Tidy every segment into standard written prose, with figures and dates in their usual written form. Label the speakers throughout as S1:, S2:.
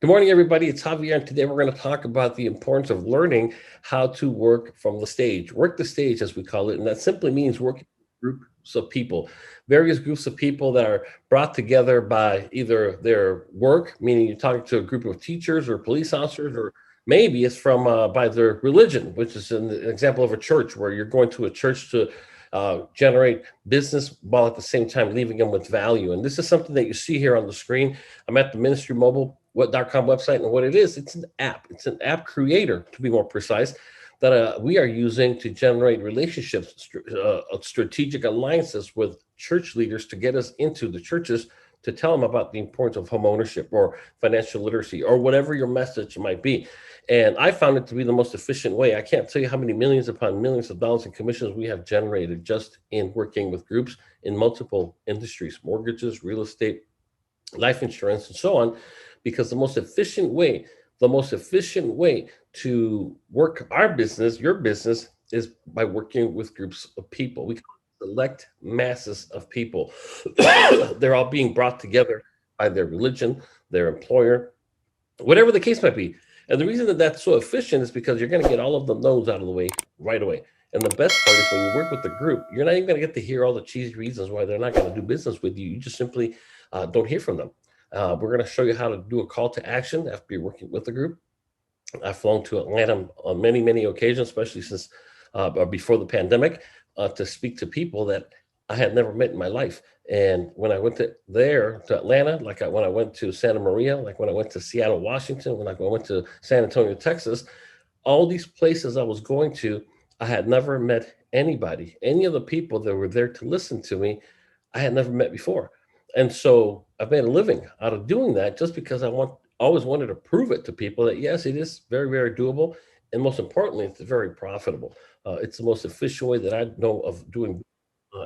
S1: Good morning, everybody. It's Javier, and today we're going to talk about the importance of learning how to work from the stage. Work the stage, as we call it, and that simply means working with groups of people, various groups of people that are brought together by either their work, meaning you're talking to a group of teachers or police officers, or maybe it's from by their religion, which is an example of a church where you're going to a church to generate business while at the same time leaving them with value. And this is something that you see here on the screen. I'm at the Ministry Mobile what.com website, and what it is, it's an app. It's an app creator, to be more precise, that we are using to generate relationships, strategic alliances with church leaders to get us into the churches to tell them about the importance of home ownership or financial literacy or whatever your message might be. And I found it to be the most efficient way. I can't tell you how many millions upon millions of dollars in commissions we have generated just in working with groups in multiple industries, mortgages, real estate, life insurance, and so on, because the most efficient way to work our business, your business, is by working with groups of people. We select masses of people. They're all being brought together by their religion, their employer, whatever the case might be. And the reason that that's so efficient is because you're going to get all of the no's out of the way right away. And the best part is when you work with the group, you're not even going to get to hear all the cheesy reasons why they're not going to do business with you. You just simply don't hear from them. We're going to show you how to do a call to action after you're working with the group. I've flown to Atlanta on many, many occasions, especially since before the pandemic, to speak to people that I had never met in my life. And when I went to Atlanta, when I went to Santa Maria, like when I went to Seattle, Washington, when I went to San Antonio, Texas, all these places I was going to, I had never met anybody. Any of the people that were there to listen to me, I had never met before. And so I've made a living out of doing that just because always wanted to prove it to people that yes, it is very, very doable. And most importantly, it's very profitable. It's the most efficient way that I know of doing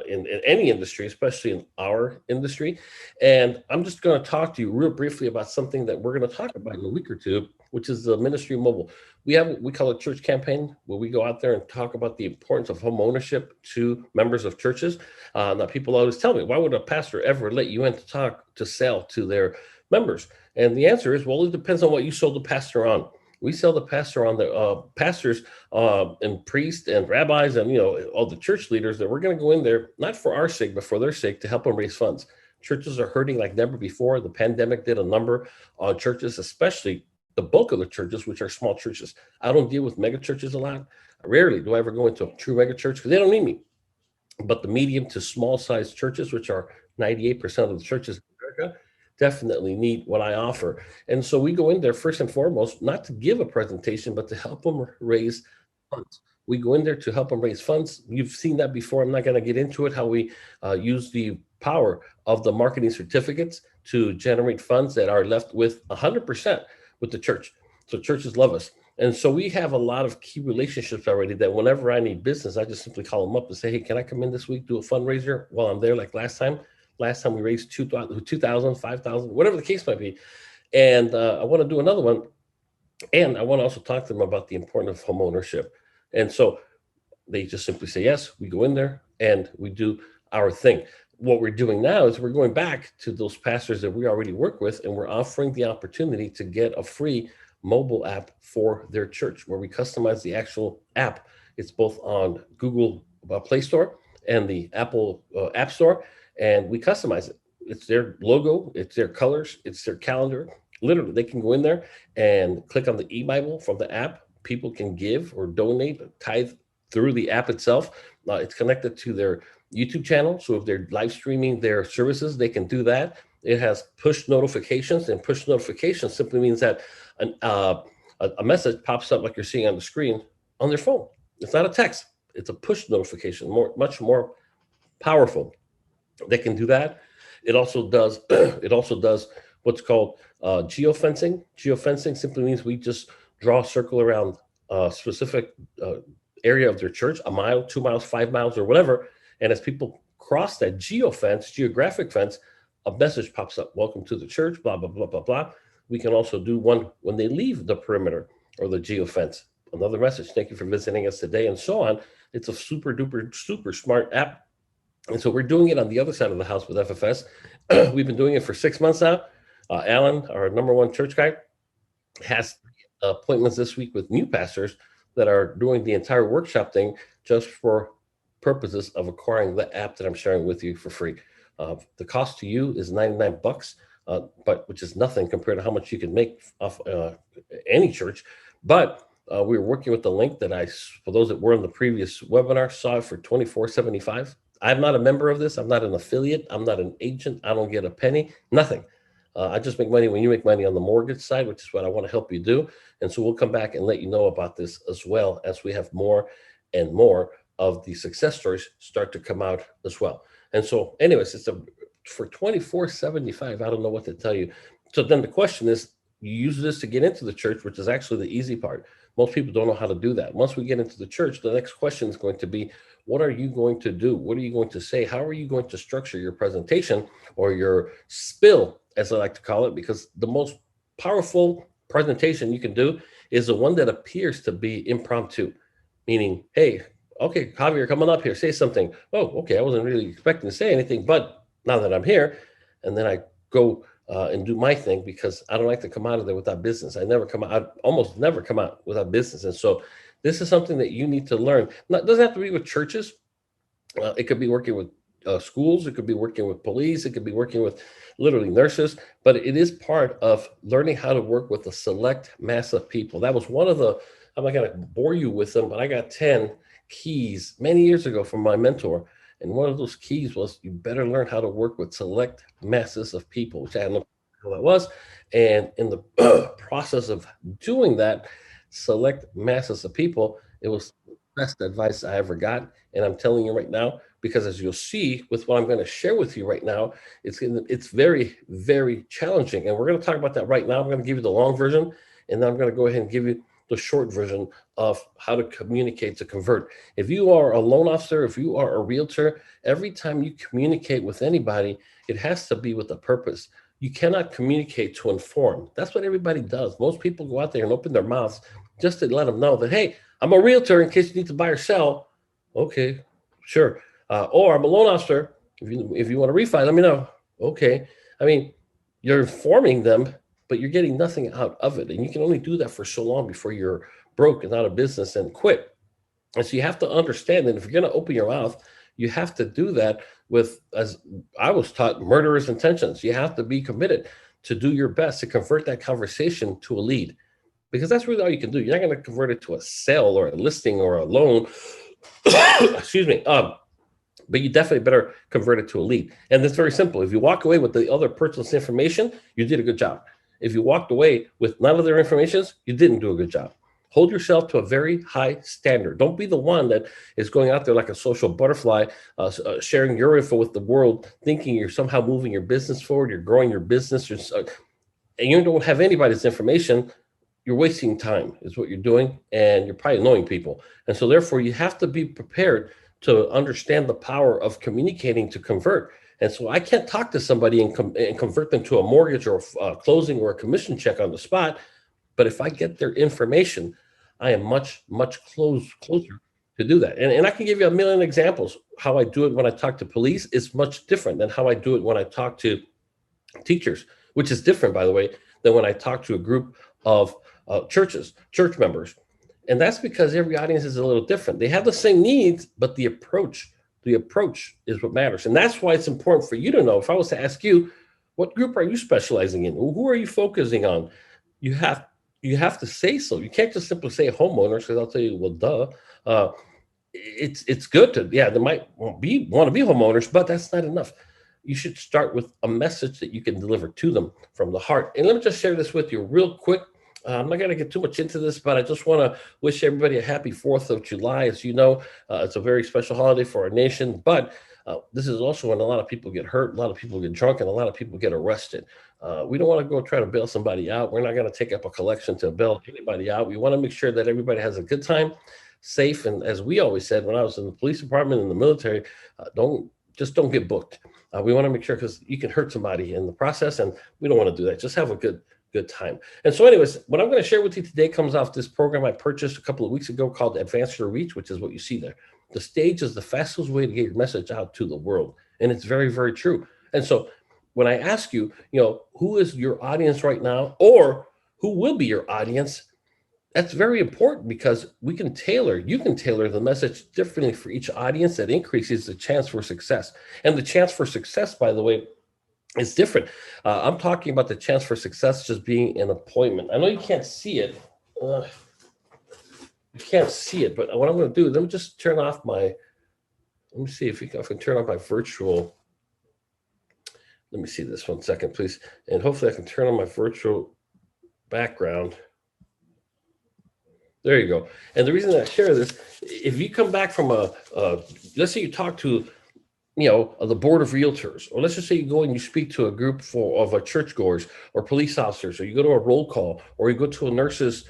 S1: in any industry, especially in our industry. And I'm just going to talk to you real briefly about something that we're going to talk about in a week or two, which is the Ministry Mobile. We call it Church Campaign, where we go out there and talk about the importance of home ownership to members of churches. Now, people always tell me, why would a pastor ever let you in to sell to their members? And the answer is, well, it depends on what you sold the pastor on. We sell the pastor on the pastors and priests and rabbis and all the church leaders that we're going to go in there not for our sake but for their sake to help them raise funds. Churches are hurting like never before. The pandemic did a number on churches, especially the bulk of the churches, which are small churches. I don't deal with mega churches a lot. Rarely do I ever go into a true mega church because they don't need me. But the medium to small size churches, which are 98% of the churches in America, definitely need what I offer. And so we go in there first and foremost, not to give a presentation, but to help them raise funds. We go in there to help them raise funds. You've seen that before. I'm not going to get into it, how we use the power of the marketing certificates to generate funds that are left with 100% with the church. So churches love us. And so we have a lot of key relationships already that whenever I need business, I just simply call them up and say, hey, can I come in this week, do a fundraiser while I'm there like last time? Last time we raised 2,000, 5,000, whatever the case might be. And I want to do another one. And I want to also talk to them about the importance of home ownership. And so they just simply say, yes, we go in there and we do our thing. What we're doing now is we're going back to those pastors that we already work with, and we're offering the opportunity to get a free mobile app for their church where we customize the actual app. It's both on Google Play Store and the Apple App Store, and we customize it. It's their logo, it's their colors, it's their calendar. Literally, they can go in there and click on the e-Bible from the app. People can give or donate, tithe through the app itself. It's connected to their YouTube channel. So if they're live streaming their services, they can do that. It has push notifications, and push notifications simply means that a message pops up like you're seeing on the screen on their phone. It's not a text. It's a push notification, much more powerful. They can do that. It also does what's called geofencing. Geofencing simply means we just draw a circle around a specific area of their church, a mile, 2 miles, 5 miles, or whatever. And as people cross that geographic fence, a message pops up. Welcome to the church, blah, blah, blah, blah, blah. We can also do one when they leave the perimeter or the geofence. Another message, thank you for visiting us today, and so on. It's a super duper, super smart app. And so we're doing it on the other side of the house with FFS. We've been doing it for 6 months now. Alan, our number one church guy, has appointments this week with new pastors that are doing the entire workshop thing just for purposes of acquiring the app that I'm sharing with you for free. The cost to you is 99 bucks, but which is nothing compared to how much you can make off any church. But we were working with the link that for those that were in the previous webinar, saw it for 24.75. I'm not a member of this. I'm not an affiliate. I'm not an agent. I don't get a penny, nothing. I just make money when you make money on the mortgage side, which is what I want to help you do. And so we'll come back and let you know about this as well as we have more and more of the success stories start to come out as well. And so, anyways, for 24.75. I don't know what to tell you. So then the question is, you use this to get into the church, which is actually the easy part. Most people don't know how to do that. Once we get into the church, the next question is going to be, what are you going to do? What are you going to say? How are you going to structure your presentation or your spill, as I like to call it? Because the most powerful presentation you can do is the one that appears to be impromptu, meaning, hey, okay, Javier, coming up here, say something. Oh, okay, I wasn't really expecting to say anything, but now that I'm here, and then I go and do my thing, because I don't like to come out of there without business. I almost never come out without business. And so this is something that you need to learn. Now, it doesn't have to be with churches. It could be working with schools. It could be working with police. It could be working with literally nurses. But it is part of learning how to work with a select mass of people. That was one of the, I'm not going to bore you with them, but I got 10 keys many years ago from my mentor. And one of those keys was, you better learn how to work with select masses of people, which I had no idea what that was. And in the process of doing that, select masses of people, it was the best advice I ever got. And I'm telling you right now, because as you'll see with what I'm going to share with you right now, it's very, very challenging. And we're going to talk about that right now. I'm going to give you the long version, and then I'm going to go ahead and give you the short version of how to communicate to convert. If you are a loan officer, if you are a realtor, every time you communicate with anybody, it has to be with a purpose. You cannot communicate to inform. That's what everybody does. Most people go out there and open their mouths just to let them know that, hey, I'm a realtor in case you need to buy or sell. Okay, sure. Or I'm a loan officer. If you want to refi, let me know. Okay. I mean, you're informing them, but you're getting nothing out of it. And you can only do that for so long before you're broke and out of business and quit. And so you have to understand that if you're going to open your mouth, you have to do that with, as I was taught, murderous intentions. You have to be committed to do your best to convert that conversation to a lead, because that's really all you can do. You're not going to convert it to a sale or a listing or a loan. Excuse me. But you definitely better convert it to a lead. And it's very simple. If you walk away with the other person's information, you did a good job. If you walked away with none of their information, you didn't do a good job. Hold yourself to a very high standard. Don't be the one that is going out there like a social butterfly, sharing your info with the world, thinking you're somehow moving your business forward, you're growing your business, and you don't have anybody's information. You're wasting time is what you're doing, and you're probably annoying people. And so therefore you have to be prepared to understand the power of communicating to convert. And so I can't talk to somebody and convert them to a mortgage or a closing or a commission check on the spot. But if I get their information, I am much, much closer to do that. And I can give you a million examples. How I do it when I talk to police is much different than how I do it when I talk to teachers, which is different, by the way, than when I talk to a group of church members. And that's because every audience is a little different. They have the same needs, but the approach is what matters. And that's why it's important for you to know. If I was to ask you, what group are you specializing in? Who are you focusing on? You have you have to say so. You can't just simply say homeowners, because I'll tell you, well, duh. It's good to, yeah, there might want to be homeowners, but that's not enough. You should start with a message that you can deliver to them from the heart. And let me just share this with you real quick. I'm not going to get too much into this, but I just want to wish everybody a happy 4th of July. As you know, it's a very special holiday for our nation, but this is also when a lot of people get hurt, a lot of people get drunk, and a lot of people get arrested. We don't want to go try to bail somebody out. We're not going to take up a collection to bail anybody out. We want to make sure that everybody has a good time, safe. And as we always said, when I was in the police department, in the military, don't get booked. We want to make sure, because you can hurt somebody in the process, and we don't want to do that. Just have a good time. And so anyways, what I'm going to share with you today comes off this program I purchased a couple of weeks ago called Advance Your Reach, which is what you see there. The stage is the fastest way to get your message out to the world. And it's very, very true. And so when I ask you, who is your audience right now? Or who will be your audience. That's very important because you can tailor the message differently for each audience. That increases the chance for success. And the chance for success, by the way, is different. I'm talking about the chance for success just being an appointment. I know you can't see it. You can't see it, but what I'm going to do, let me just turn off my, let me see if I can turn off my virtual. Let me see this 1 second, please. And hopefully I can turn on my virtual background. There you go. And the reason I share this, if you come back from let's say you talk to, the board of realtors, or let's just say you go and you speak to a group of churchgoers or police officers, or you go to a roll call, or you go to a nurses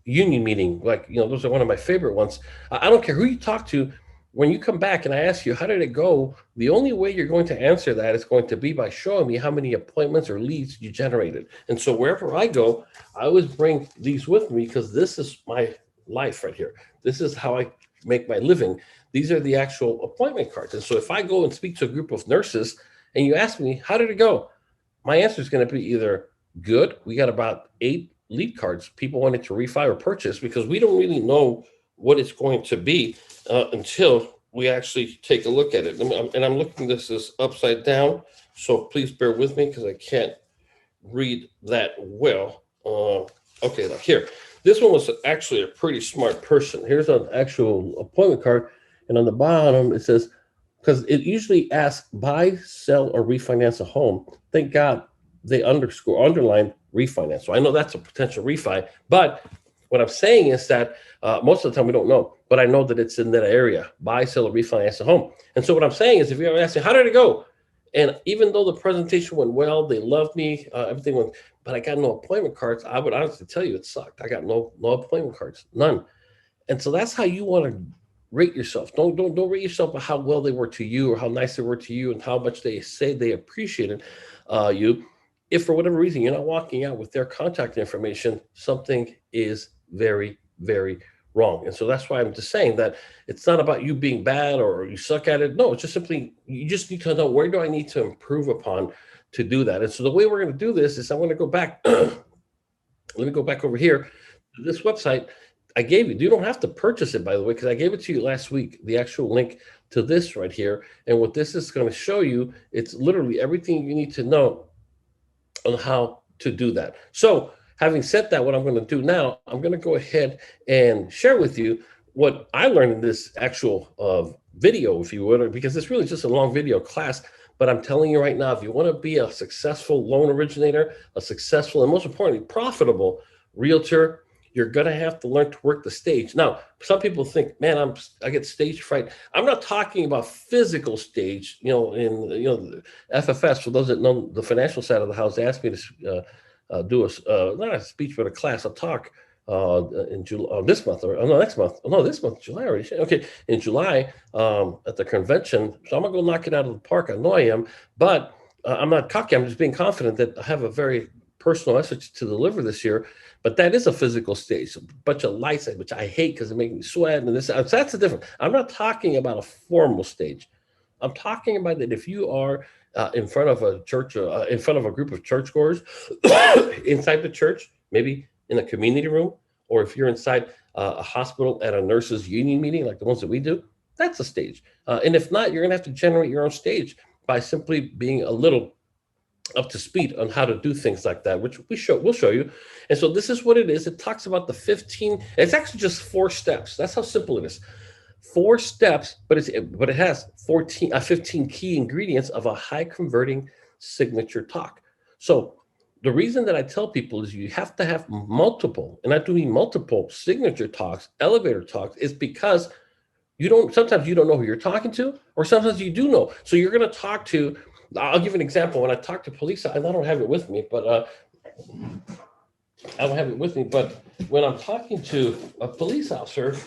S1: union meeting, like, those are one of my favorite ones. I don't care who you talk to. When you come back and I ask you, how did it go? The only way you're going to answer that is going to be by showing me how many appointments or leads you generated. And so wherever I go, I always bring these with me because this is my life right here. This is how I make my living. These are the actual appointment cards. And so if I go and speak to a group of nurses and you ask me, how did it go? My answer is going to be either good. We got about 8 lead cards. People wanted to refi or purchase because we don't really know what it's going to be until we actually take a look at it. And I'm looking, this is upside down. So please bear with me because I can't read that well. Okay, look here. This one was actually a pretty smart person. Here's an actual appointment card. And on the bottom, it says, because it usually asks buy, sell, or refinance a home. Thank God they underline refinance. So I know that's a potential refi. But what I'm saying is that most of the time we don't know. But I know that it's in that area. Buy, sell, or refinance a home. And so what I'm saying is if you're asking, how did it go? And even though the presentation went well, they loved me, everything went, but I got no appointment cards. I would honestly tell you it sucked. I got no appointment cards, none. And so that's how you want to rate yourself. Don't rate yourself by how well they were to you or how nice they were to you and how much they say they appreciated you. If for whatever reason you're not walking out with their contact information, something is very, very wrong. And so that's why I'm just saying that it's not about you being bad or you suck at it. No, it's just simply, you just need to know, where do I need to improve upon to do that? And so the way we're going to do this is I'm going to go back. Let me go back over here to this website I gave you. You don't have to purchase it, by the way, because I gave it to you last week, the actual link to this right here. And what this is going to show you, it's literally everything you need to know on how to do that. So having said that, what I'm going to do now, I'm going to go ahead and share with you what I learned in this actual video, if you would, because it's really just a long video class. But I'm telling you right now, if you want to be a successful loan originator, a successful and most importantly, profitable realtor, you're going to have to learn to work the stage. Now, some people think, man, I get stage fright. I'm not talking about physical stage, the FFS, for those that know the financial side of the house, they asked me to do not a speech, but a class, a talk in July, this month, or no, next month. Oh, no, this month, July already. Okay, in July at the convention. So I'm going to go knock it out of the park. I know I am, but I'm not cocky. I'm just being confident that I have a very personal message to deliver this year. But that is a physical stage, a bunch of lights, which I hate because it makes me sweat. And this, so that's the difference. I'm not talking about a formal stage. I'm talking about that if you are in front of a church, in front of a group of churchgoers, inside the church, maybe in a community room, or if you're inside a hospital at a nurses union meeting, like the ones that we do, that's a stage. And if not, you're going to have to generate your own stage by simply being a little up to speed on how to do things like that, which we'll show you. And so this is what it is. It talks about the 15, it's actually just 4 steps. That's how simple it is. 4 steps, but it has 15 key ingredients of a high converting signature talk. So the reason that I tell people is you have to have multiple, and I do mean multiple signature talks, elevator talks, is because sometimes you don't know who you're talking to, or sometimes you do know. So you're going to talk to, I'll give an example. When I talk to police, I don't have it with me, but I don't have it with me. But when I'm talking to a police officer,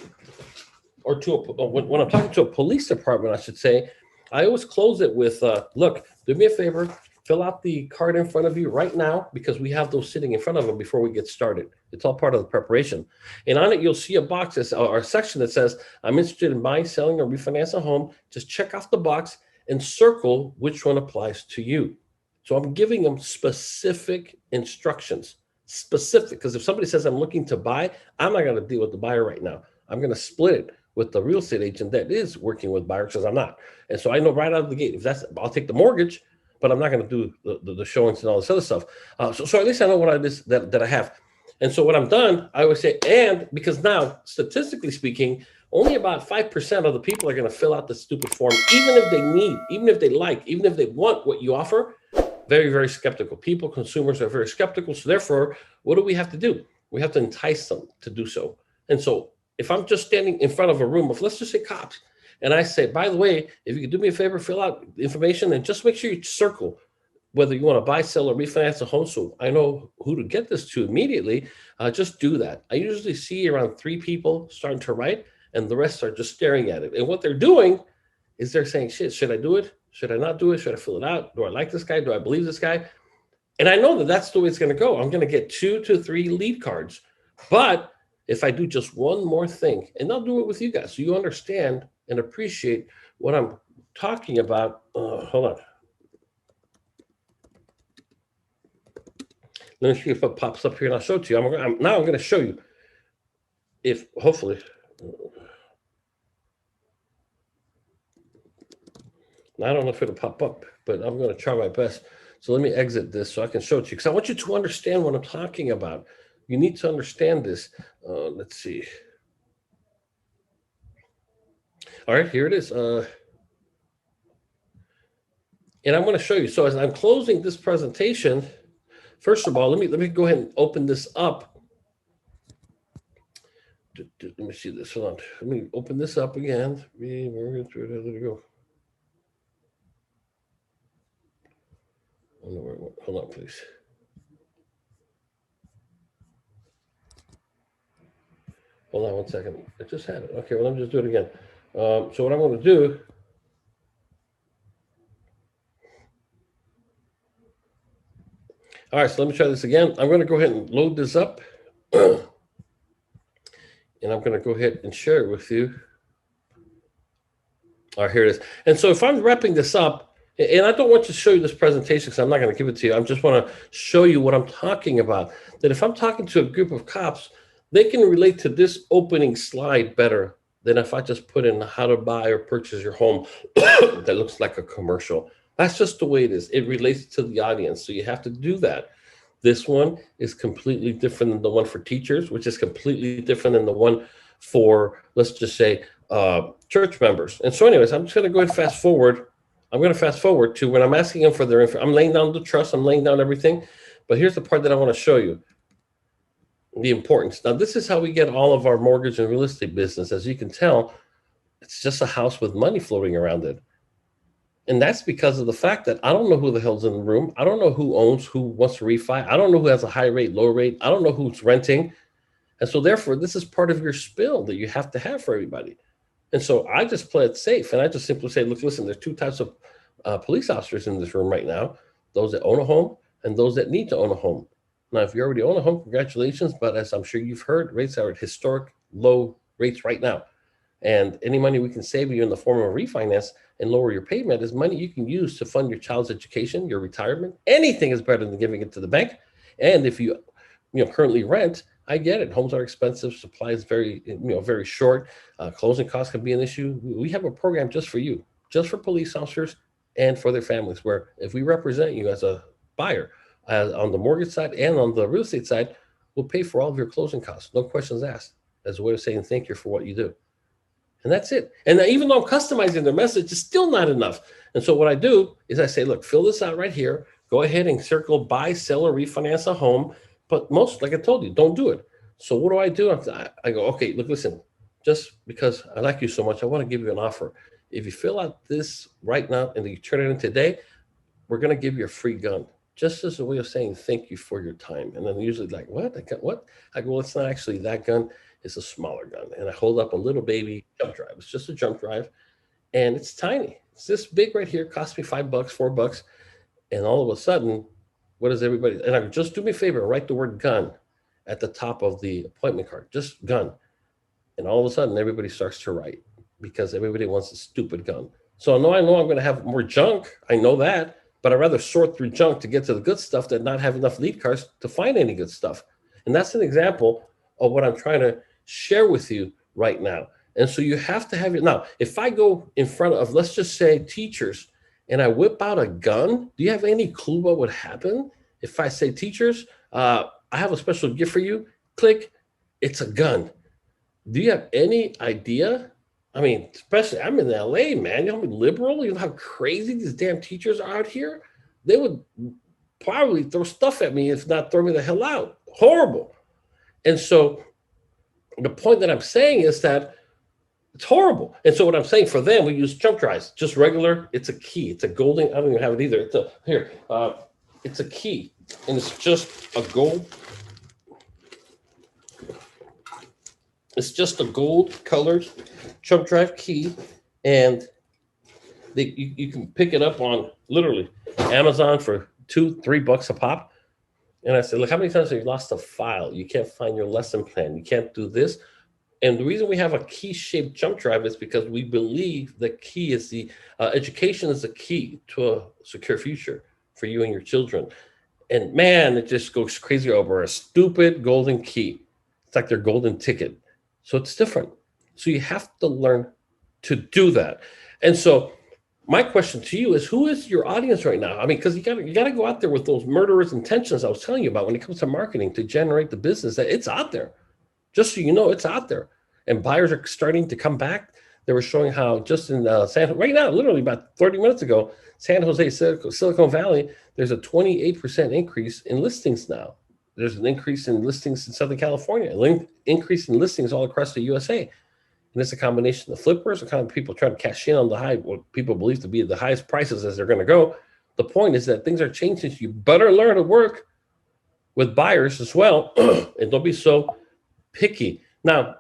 S1: or when I'm talking to a police department, I should say, I always close it with, look, do me a favor, fill out the card in front of you right now, because we have those sitting in front of them before we get started. It's all part of the preparation. And on it, you'll see a box or a section that says, I'm interested in buying, selling, or refinance a home. Just check off the box and circle which one applies to you. So I'm giving them specific instructions. specific. Because if somebody says I'm looking to buy, I'm not going to deal with the buyer right now. I'm going to split it with the real estate agent that is working with buyers, because I'm not. And so I know right out of the gate, if that's, I'll take the mortgage, but I'm not going to do the showings and all this other stuff. So at least I know what it is that I have. And so when I'm done, I always say, and because now, statistically speaking, only about 5% of the people are going to fill out the stupid form, even if they need, even if they like, even if they want what you offer. Very, very skeptical. People, consumers are very skeptical. So therefore, what do we have to do? We have to entice them to do so. And so if I'm just standing in front of a room of, let's just say, cops, and I say, by the way, if you could do me a favor, fill out information and just make sure you circle whether you want to buy, sell, or refinance a home, so I know who to get this to immediately, just do that. I usually see around 3 people starting to write, and the rest are just staring at it. And what they're doing is they're saying, shit, should I do it? Should I not do it? Should I fill it out? Do I like this guy? Do I believe this guy? And I know that that's the way it's going to go. I'm going to get 2 to 3 lead cards. But if I do just one more thing, and I'll do it with you guys so you understand and appreciate what I'm talking about. Hold on. Let me see if it pops up here and I'll show it to you. Now I'm going to show you if hopefully. I don't know if it'll pop up, but I'm going to try my best. So let me exit this so I can show it to you, because I want you to understand what I'm talking about. You need to understand this. Let's see. All right, here it is. And I'm going to show you. So as I'm closing this presentation, first of all, let me go ahead and open this up. Let me see this. Hold on. Let me open this up again. There we go. Hold on, please. Hold on one second. I just had it. Okay, well, let me just do it again. So what I'm going to do. All right, so let me try this again. I'm going to go ahead and load this up. And I'm going to go ahead and share it with you. All right, here it is. And so if I'm wrapping this up, and I don't want to show you this presentation because I'm not going to give it to you. I just want to show you what I'm talking about. That if I'm talking to a group of cops, they can relate to this opening slide better than if I just put in how to buy or purchase your home that looks like a commercial. That's just the way it is. It relates to the audience. So you have to do that. This one is completely different than the one for teachers, which is completely different than the one for, let's just say, church members. And so anyways, I'm just going to go ahead and fast forward. I'm going to fast forward to when I'm asking them for their info. I'm laying down the trust. I'm laying down everything. But here's the part that I want to show you. The importance. Now, this is how we get all of our mortgage and real estate business. As you can tell, it's just a house with money floating around it. And that's because of the fact that I don't know who the hell's in the room. I don't know who owns, who wants to refi. I don't know who has a high rate, low rate. I don't know who's renting. And so therefore, this is part of your spill that you have to have for everybody. And so I just play it safe. And I just simply say, look, listen, there's 2 types of police officers in this room right now. Those that own a home and those that need to own a home. Now, if you already own a home, congratulations. But as I'm sure you've heard, rates are at historic low rates right now. And any money we can save you in the form of a refinance and lower your payment is money you can use to fund your child's education, your retirement. Anything is better than giving it to the bank. And if you currently rent, I get it. Homes are expensive. Supply is very short. Closing costs can be an issue. We have a program just for you, just for police officers and for their families, where if we represent you as a buyer, on the mortgage side and on the real estate side, we'll pay for all of your closing costs. No questions asked. As a way of saying thank you for what you do. And that's it. And even though I'm customizing their message, it's still not enough. And so what I do is I say, look, fill this out right here. Go ahead and circle buy, sell, or refinance a home. But most, like I told you, don't do it. So what do? I go, okay, look, listen, just because I like you so much, I want to give you an offer. If you fill out this right now and you turn it in today, we're going to give you a free gun. Just as a way of saying thank you for your time. And then usually like, what? What? I go, well, it's not actually that gun. It's a smaller gun. And I hold up a little baby jump drive. It's just a jump drive. And it's tiny. It's this big right here. Cost me $5, $4. And all of a sudden, what does everybody? And I go, just do me a favor, write the word gun at the top of the appointment card. Just gun. And all of a sudden, everybody starts to write because everybody wants a stupid gun. So I know I'm going to have more junk. I know that. But I'd rather sort through junk to get to the good stuff than not have enough lead cards to find any good stuff. And that's an example of what I'm trying to share with you right now. And so you have to have it. Now, if I go in front of, let's just say, teachers, and I whip out a gun, do you have any clue what would happen if I say, teachers, I have a special gift for you? Click, it's a gun. Do you have any idea? I mean, especially I'm in LA, man. You know how liberal, you know how crazy these damn teachers are out here? They would probably throw stuff at me, if not throw me the hell out. Horrible. And so the point that I'm saying is that it's horrible. And so what I'm saying, for them, we use jump drives, just regular. It's a key. It's a golden. I don't even have it either. It's a here. It's a key, and it's just a gold. It's just a gold colored jump drive key, and you can pick it up on literally Amazon for $2-3 a pop. And I said, look, how many times have you lost a file? You can't find your lesson plan. You can't do this. And the reason we have a key-shaped jump drive is because we believe the key is the education is the key to a secure future for you and your children. And man, it just goes crazy over a stupid golden key. It's like their golden ticket. So it's different. So you have to learn to do that. And so my question to you is, who is your audience right now? I mean, because you got to go out there with those murderous intentions I was telling you about when it comes to marketing to generate the business. That it's out there. Just so you know, it's out there. And buyers are starting to come back. They were showing how just in right now, literally about 30 minutes ago, San Jose, Silicon Valley, there's a 28% increase in listings now. There's an increase in listings in Southern California, an increase in listings all across the USA. And it's a combination of flippers, a kind of people trying to cash in on what people believe to be the highest prices as they're going to go. The point is that things are changing. So you better learn to work with buyers as well. And don't be so picky. Now,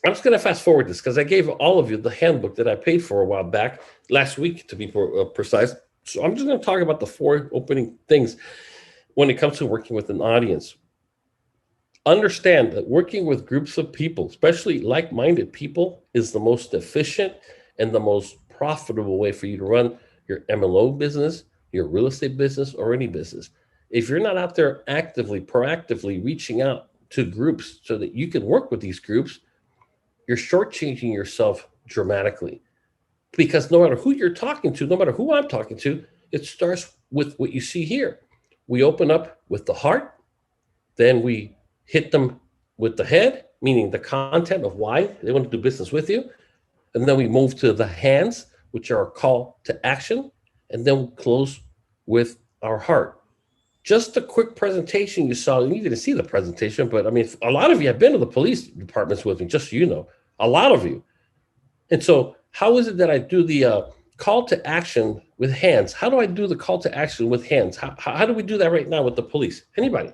S1: I'm just going to fast forward this because I gave all of you the handbook that I paid for a while back, last week to be precise. So I'm just going to talk about the 4 opening things when it comes to working with an audience. Understand that working with groups of people, especially like-minded people, is the most efficient and the most profitable way for you to run your MLO business, your real estate business, or any business. If you're not out there actively, proactively reaching out to groups so that you can work with these groups, you're shortchanging yourself dramatically. Because no matter who you're talking to, no matter who I'm talking to, it starts with what you see here. We open up with the heart, then we hit them with the head, meaning the content of why they want to do business with you. And then we move to the hands, which are a call to action. And then we close with our heart. Just a quick presentation you saw. You didn't see the presentation, but I mean, a lot of you have been to the police departments with me, just so you know, a lot of you. And so how is it that I do the call to action with hands? How do I do the call to action with hands? How do we do that right now with the police? Anybody?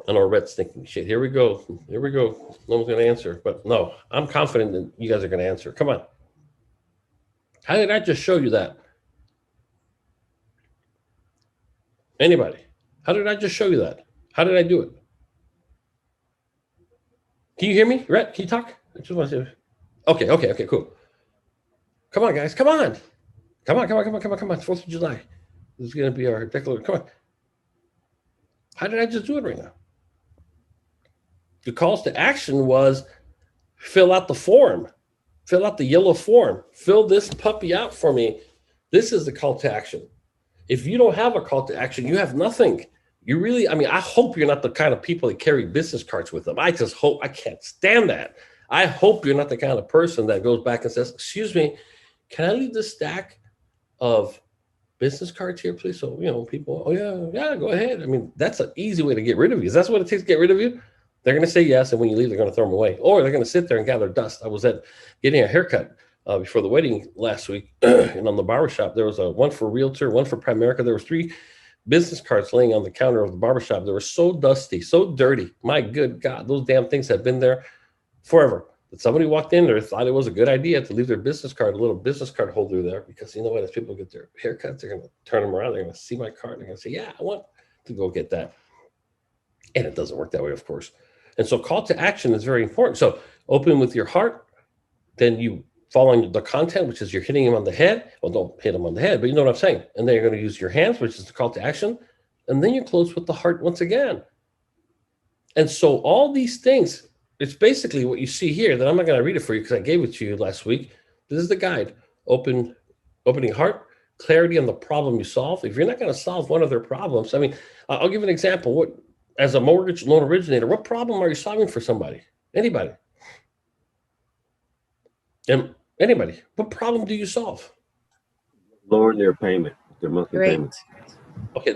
S1: I know Rhett's thinking, shit, here we go. Here we go. No one's going to answer. But no, I'm confident that you guys are going to answer. Come on. How did I just show you that? Anybody? How did I just show you that? How did I do it? Can you hear me? Rhett, can you talk? I just want to say, okay, cool. Come on, guys. Come on. Come on. 4th of July. This is going to be our declaration. Come on. How did I just do it right now? The calls to action was fill out the form. Fill out the yellow form. Fill this puppy out for me. This is the call to action. If you don't have a call to action, you have nothing. You really, I mean, I hope you're not the kind of people that carry business cards with them. I just hope, I can't stand that. I hope you're not the kind of person that goes back and says, excuse me, can I leave this stack of business cards here, please? So, you know, people, oh yeah, go ahead. I mean, that's an easy way to get rid of you. Is that what it takes to get rid of you? They're going to say yes, and when you leave, they're going to throw them away. Or they're going to sit there and gather dust. I was getting a haircut before the wedding last week, and on the barbershop, there was one for Realtor, one for Primerica. There were 3 business cards laying on the counter of the barbershop. They were so dusty, so dirty. My good God, those damn things have been there forever. But somebody walked in there, thought it was a good idea to leave their business card, a little business card holder there, because you know what? As people get their haircuts, they're going to turn them around. They're going to see my card. They're going to say, yeah, I want to go get that. And it doesn't work that way, of course. And so call to action is very important. So open with your heart, then you following the content, which is you're hitting him on the head. Well, don't hit him on the head, but you know what I'm saying. And then you're going to use your hands, which is the call to action. and then you close with the heart once again. And so all these things, it's basically what you see here that I'm not going to read it for you because I gave it to you last week. This is the guide. Opening heart, clarity on the problem you solve. If you're not going to solve one of their problems, I mean, I'll give you an example. What, as a mortgage loan originator, what problem are you solving for somebody? Anybody? And anybody? What problem do you solve?
S2: Lowering their payment, their monthly
S3: Great.
S2: payments.
S1: Okay,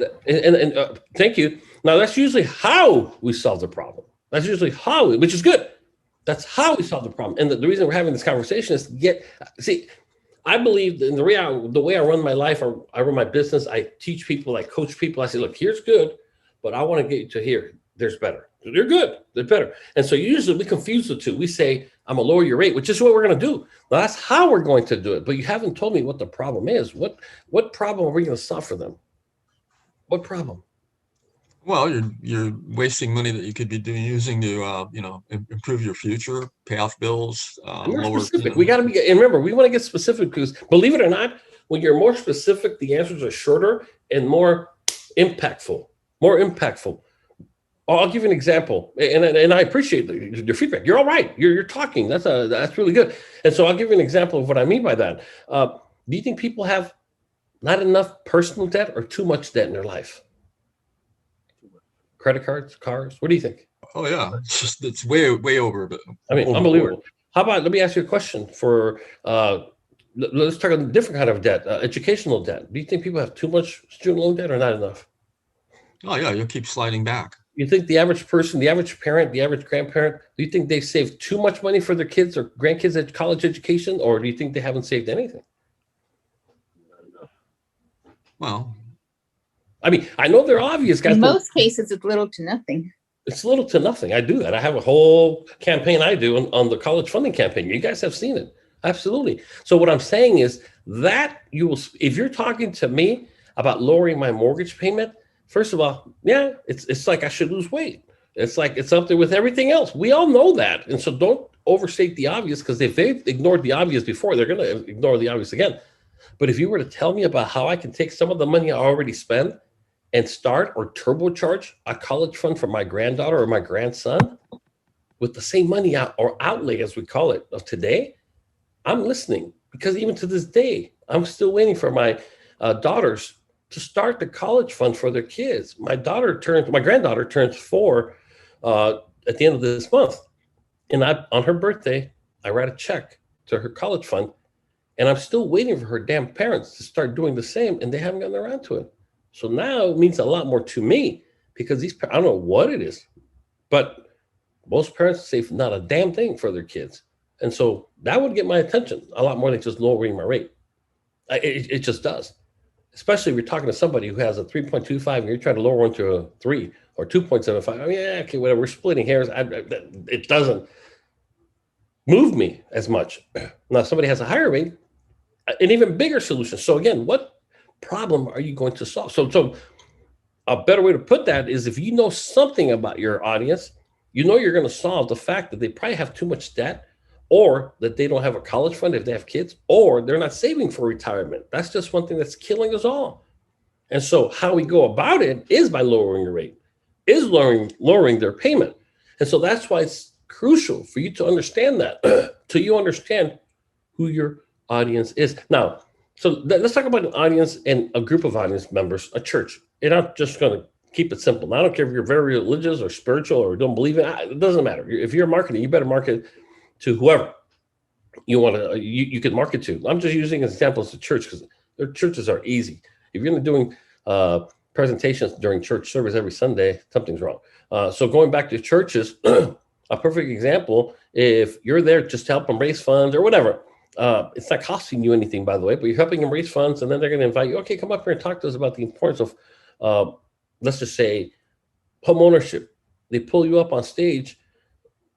S1: thank you. Now that's usually how we solve the problem. That's usually which is good. That's how we solve the problem. And the reason we're having this conversation is to see, I believe in the way I run my life, or I run my business, I teach people, I coach people. I say, look, here's good, but I want to get you to here. There's better. They're good. They're better. And so usually we confuse the two. We say, I'm gonna lower your rate, which is what we're going to do. Now, that's how we're going to do it. But you haven't told me what the problem is. What problem are we going to solve for them? What problem?
S4: Well, you're wasting money that you could be using to improve your future, pay off bills,
S1: More specific. We got to be, and remember, we want to get specific because, believe it or not, when you're more specific, the answers are shorter and more impactful. More impactful. I'll give you an example, and I appreciate your feedback. You're all right. You're talking. That's really good. And so I'll give you an example of what I mean by that. Do you think people have not enough personal debt or too much debt in their life? Credit cards, cars. What do you think?
S4: Oh yeah, it's way over. But
S1: I mean, unbelievable. How about, let me ask you a question for, let's talk about a different kind of debt, educational debt. Do you think people have too much student loan debt or not enough?
S4: Oh yeah, you'll keep sliding back.
S1: You think the average person, the average parent, the average grandparent, do you think they save too much money for their kids or grandkids at college education, or do you think they haven't saved anything?
S4: Well,
S1: I mean, I know they're obvious, guys.
S3: In most cases, it's little to nothing.
S1: It's little to nothing. I do that. I have a whole campaign I do on the college funding campaign. You guys have seen it. Absolutely. So what I'm saying is that you will, if you're talking to me about lowering my mortgage payment, first of all, yeah, it's like I should lose weight. It's like it's up there with everything else. We all know that. And so don't overstate the obvious, because if they've ignored the obvious before, they're going to ignore the obvious again. But if you were to tell me about how I can take some of the money I already spend and start or turbocharge a college fund for my granddaughter or my grandson with the same money or outlay, as we call it, of today, I'm listening. Because even to this day, I'm still waiting for my daughters to start the college fund for their kids. My granddaughter turns 4 at the end of this month. And on her birthday, I write a check to her college fund. And I'm still waiting for her damn parents to start doing the same. And they haven't gotten around to it. So now it means a lot more to me, because I don't know what it is, but most parents save not a damn thing for their kids. And so that would get my attention a lot more than just lowering my rate. It just does. Especially if you're talking to somebody who has a 3.25 and you're trying to lower one to a 3 or 2.75. I mean, yeah, okay, whatever. We're splitting hairs. It doesn't move me as much. Now, if somebody has a higher rate, an even bigger solution. So again, what problem are you going to solve? So a better way to put that is, if you know something about your audience, you know you're going to solve the fact that they probably have too much debt, or that they don't have a college fund if they have kids, or they're not saving for retirement. That's just one thing that's killing us all. And so how we go about it is by lowering your rate, is lowering their payment. And so that's why it's crucial for you to understand that, till you understand who your audience is. Now, so let's talk about an audience and a group of audience members, a church. And I'm just going to keep it simple. Now, I don't care if you're very religious or spiritual or don't believe in it. It doesn't matter. If you're marketing, you better market to whoever you want to. You can market to. I'm just using examples of church because their churches are easy. If you're doing presentations during church service every Sunday, something's wrong. So going back to churches, a perfect example, if you're there just to help them raise funds or whatever, it's not costing you anything, by the way, but you're helping them raise funds, and then they're going to invite you, okay, come up here and talk to us about the importance of, let's just say, home ownership. They pull you up on stage.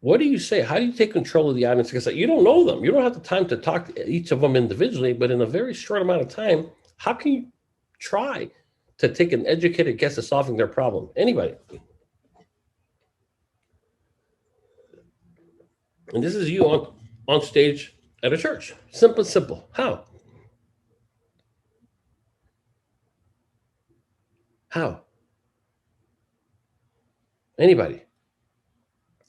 S1: What do you say? How do you take control of the audience? Because you don't know them. You don't have the time to talk to each of them individually, but in a very short amount of time, how can you try to take an educated guess at solving their problem? Anybody? And this is you on stage at a church. Simple. How? Anybody.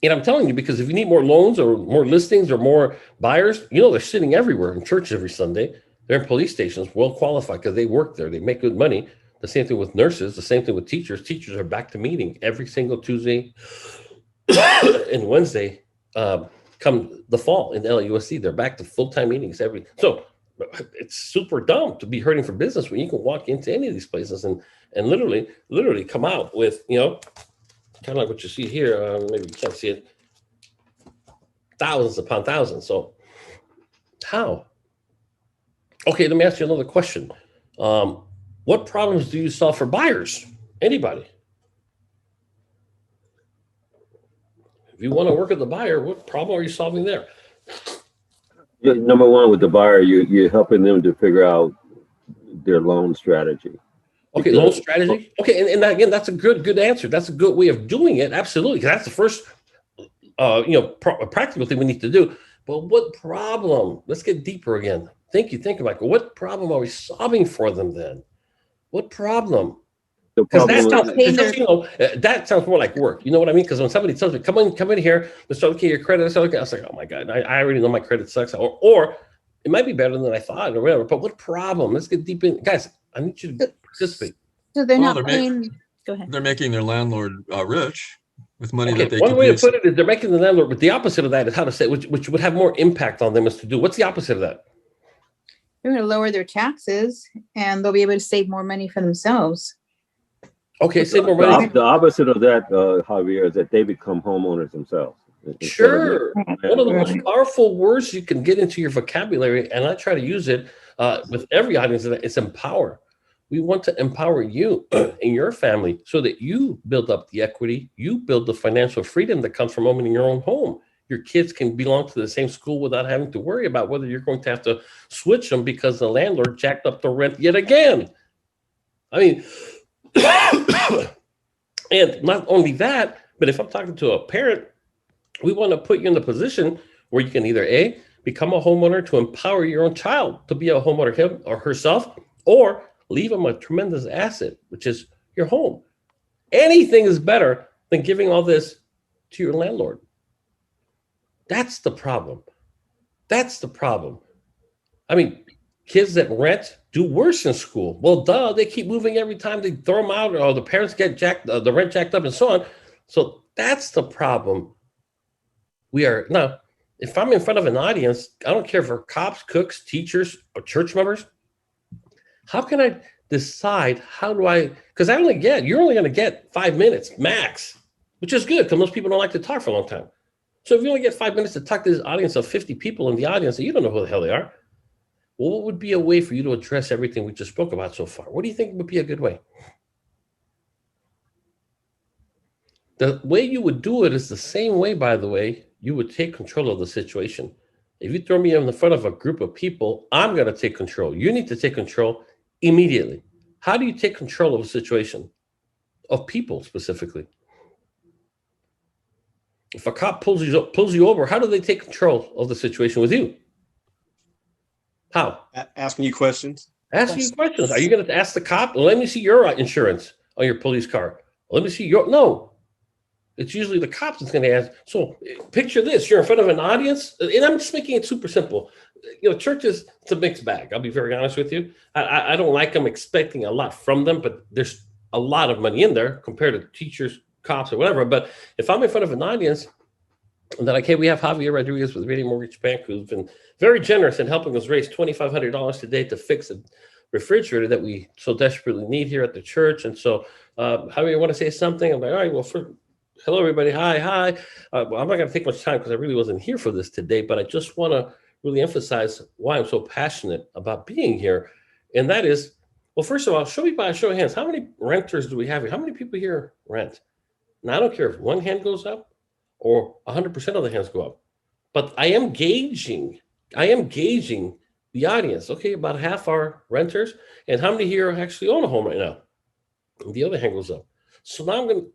S1: And I'm telling you, because if you need more loans or more listings or more buyers, they're sitting everywhere in church every Sunday. They're in police stations, well qualified because they work there. They make good money. The same thing with nurses, the same thing with teachers. Teachers are back to meeting every single Tuesday and Wednesday. Come the fall in LUSC, they're back to full-time meetings so it's super dumb to be hurting for business when you can walk into any of these places and literally come out with, kind of like what you see here. Maybe you can't see it. Thousands upon thousands. So how? Okay, let me ask you another question. What problems do you solve for buyers? Anybody? If you want to work with the buyer, what problem are you solving there?
S2: Yeah, number one, with the buyer, you're helping them to figure out their loan strategy.
S1: Okay, loan strategy. Okay, and again, that's a good answer. That's a good way of doing it. Absolutely, because that's the first, practical thing we need to do. But what problem? Let's get deeper again. Think about what problem are we solving for them then? What problem? Because that sounds more like work. You know what I mean? Because when somebody tells me, come in here, let's look at your credit. I was like, oh my God, I already know my credit sucks. Or it might be better than I thought or whatever. But what problem? Let's get deep in. Guys, I need you to participate.
S3: So they're not paying. Go ahead.
S4: They're making their landlord rich with money
S1: Okay,
S4: that they
S1: one
S4: could
S1: way to
S4: use.
S1: put it is they're making the landlord, but the opposite of that is how to say, which would have more impact on them is to do. What's the opposite of that?
S3: They're going to lower their taxes and they'll be able to save more money for themselves.
S1: Okay, save more money.
S2: The opposite of that, Javier, is that they become homeowners themselves.
S1: Sure. One of the most powerful words you can get into your vocabulary, and I try to use it with every audience, is empower. We want to empower you and your family so that you build up the equity, you build the financial freedom that comes from owning your own home. Your kids can belong to the same school without having to worry about whether you're going to have to switch them because the landlord jacked up the rent yet again. I mean, and not only that, but if I'm talking to a parent, we want to put you in the position where you can either A, become a homeowner to empower your own child to be a homeowner, him or herself, or leave them a tremendous asset, which is your home. Anything is better than giving all this to your landlord. That's the problem. That's the problem. I mean, kids that rent do worse in school. Well, duh, they keep moving every time they throw them out, or the parents get the rent jacked up and so on. So that's the problem. We are now, if I'm in front of an audience, I don't care if they're cops, cooks, teachers, or church members. How can I decide because you're only going to get 5 minutes max, which is good because most people don't like to talk for a long time. So if you only get 5 minutes to talk to this audience of 50 people in the audience, and you don't know who the hell they are, well, what would be a way for you to address everything we just spoke about so far? What do you think would be a good way? The way you would do it is the same way, by the way, you would take control of the situation. If you throw me in the front of a group of people, I'm going to take control. You need to take control immediately. How do you take control of a situation? Of people specifically. If a cop pulls you over, how do they take control of the situation with you? How?
S5: Asking you questions.
S1: Asking you questions. Are you going to ask the cop, let me see your insurance on your police car? Let me see your, no. It's usually the cops that's going to ask. So picture this, you're in front of an audience, and I'm just making it super simple. Churches, it's a mixed bag. I'll be very honest with you. I don't like them expecting a lot from them, but there's a lot of money in there compared to teachers, cops, or whatever. But if I'm in front of an audience, and then, okay, we have Javier Rodriguez with Radio Mortgage Bank, who's been very generous in helping us raise $2,500 today to fix a refrigerator that we so desperately need here at the church. And so, Javier, want to say something? I'm like, all right, well, hello, everybody. Hi. Well, I'm not going to take much time because I really wasn't here for this today, but I just want to really emphasize why I'm so passionate about being here. And that is, well, first of all, show me by a show of hands, how many renters do we have here? How many people here rent? Now, I don't care if one hand goes up or 100% of the hands go up, but I am gauging the audience. Okay, about half are renters, and how many here actually own a home right now? And the other hand goes up. So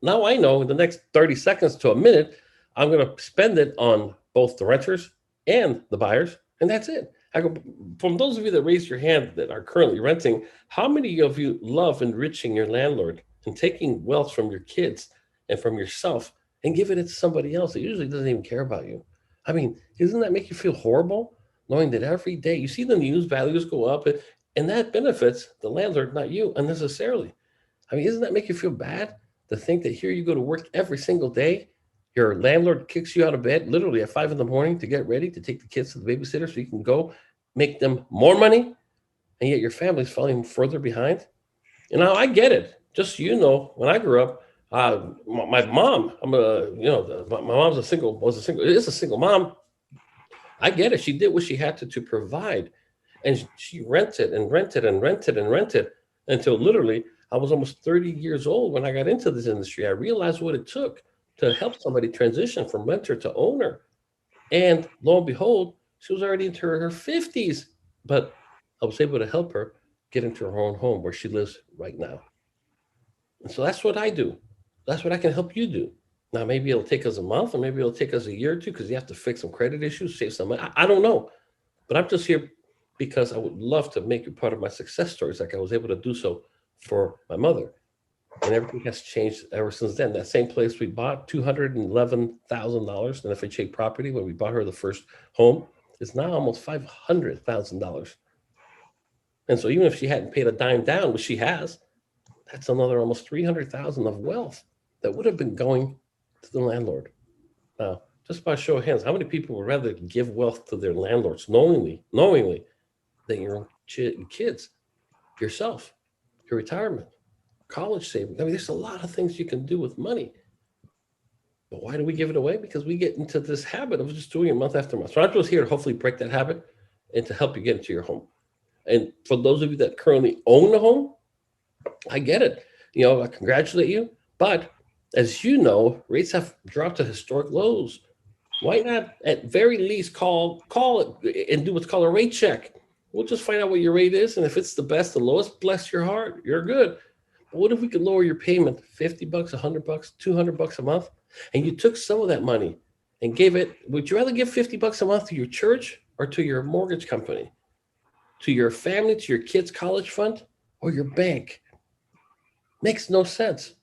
S1: now I know in the next 30 seconds to a minute, I'm going to spend it on both the renters and the buyers, and that's it. I go, from those of you that raise your hand that are currently renting, how many of you love enriching your landlord and taking wealth from your kids and from yourself and give it to somebody else that usually doesn't even care about you. I mean, doesn't that make you feel horrible knowing that every day you see the news values go up and that benefits the landlord, not you unnecessarily? I mean, doesn't that make you feel bad to think that here you go to work every single day? Your landlord kicks you out of bed literally at 5 a.m. to get ready to take the kids to the babysitter so you can go make them more money, and yet your family's falling further behind. And now I get it. Just so you know, when I grew up, my mom, my mom's is a single mom. I get it. She did what she had to provide, and she rented and rented and rented and rented until literally I was almost 30 years old when I got into this industry. I realized what it took to help somebody transition from renter to owner. And lo and behold, she was already into her 50s, but I was able to help her get into her own home where she lives right now. And so that's what I do. That's what I can help you do. Now, maybe it'll take us a month, or maybe it'll take us a year or two because you have to fix some credit issues, save some money. I don't know. But I'm just here because I would love to make you part of my success stories like I was able to do so for my mother. And everything has changed ever since then. That same place we bought, $211,000 in FHA property when we bought her the first home, is now almost $500,000. And so even if she hadn't paid a dime down, which she has, that's another almost $300,000 of wealth that would have been going to the landlord. Now, just by show of hands, how many people would rather give wealth to their landlords knowingly than your own kids, yourself, your retirement, college savings? I mean, there's a lot of things you can do with money. But why do we give it away? Because we get into this habit of just doing it month after month. So I'm just here to hopefully break that habit and to help you get into your home. And for those of you that currently own a home, I get it. I congratulate you. But as you know, rates have dropped to historic lows. Why not at very least call it and do what's called a rate check? We'll just find out what your rate is. And if it's the best, the lowest, bless your heart, you're good. But what if we could lower your payment $50, $100, $200 a month? And you took some of that money and gave it. Would you rather give $50 a month to your church or to your mortgage company, to your family, to your kids' college fund, or your bank? Makes no sense.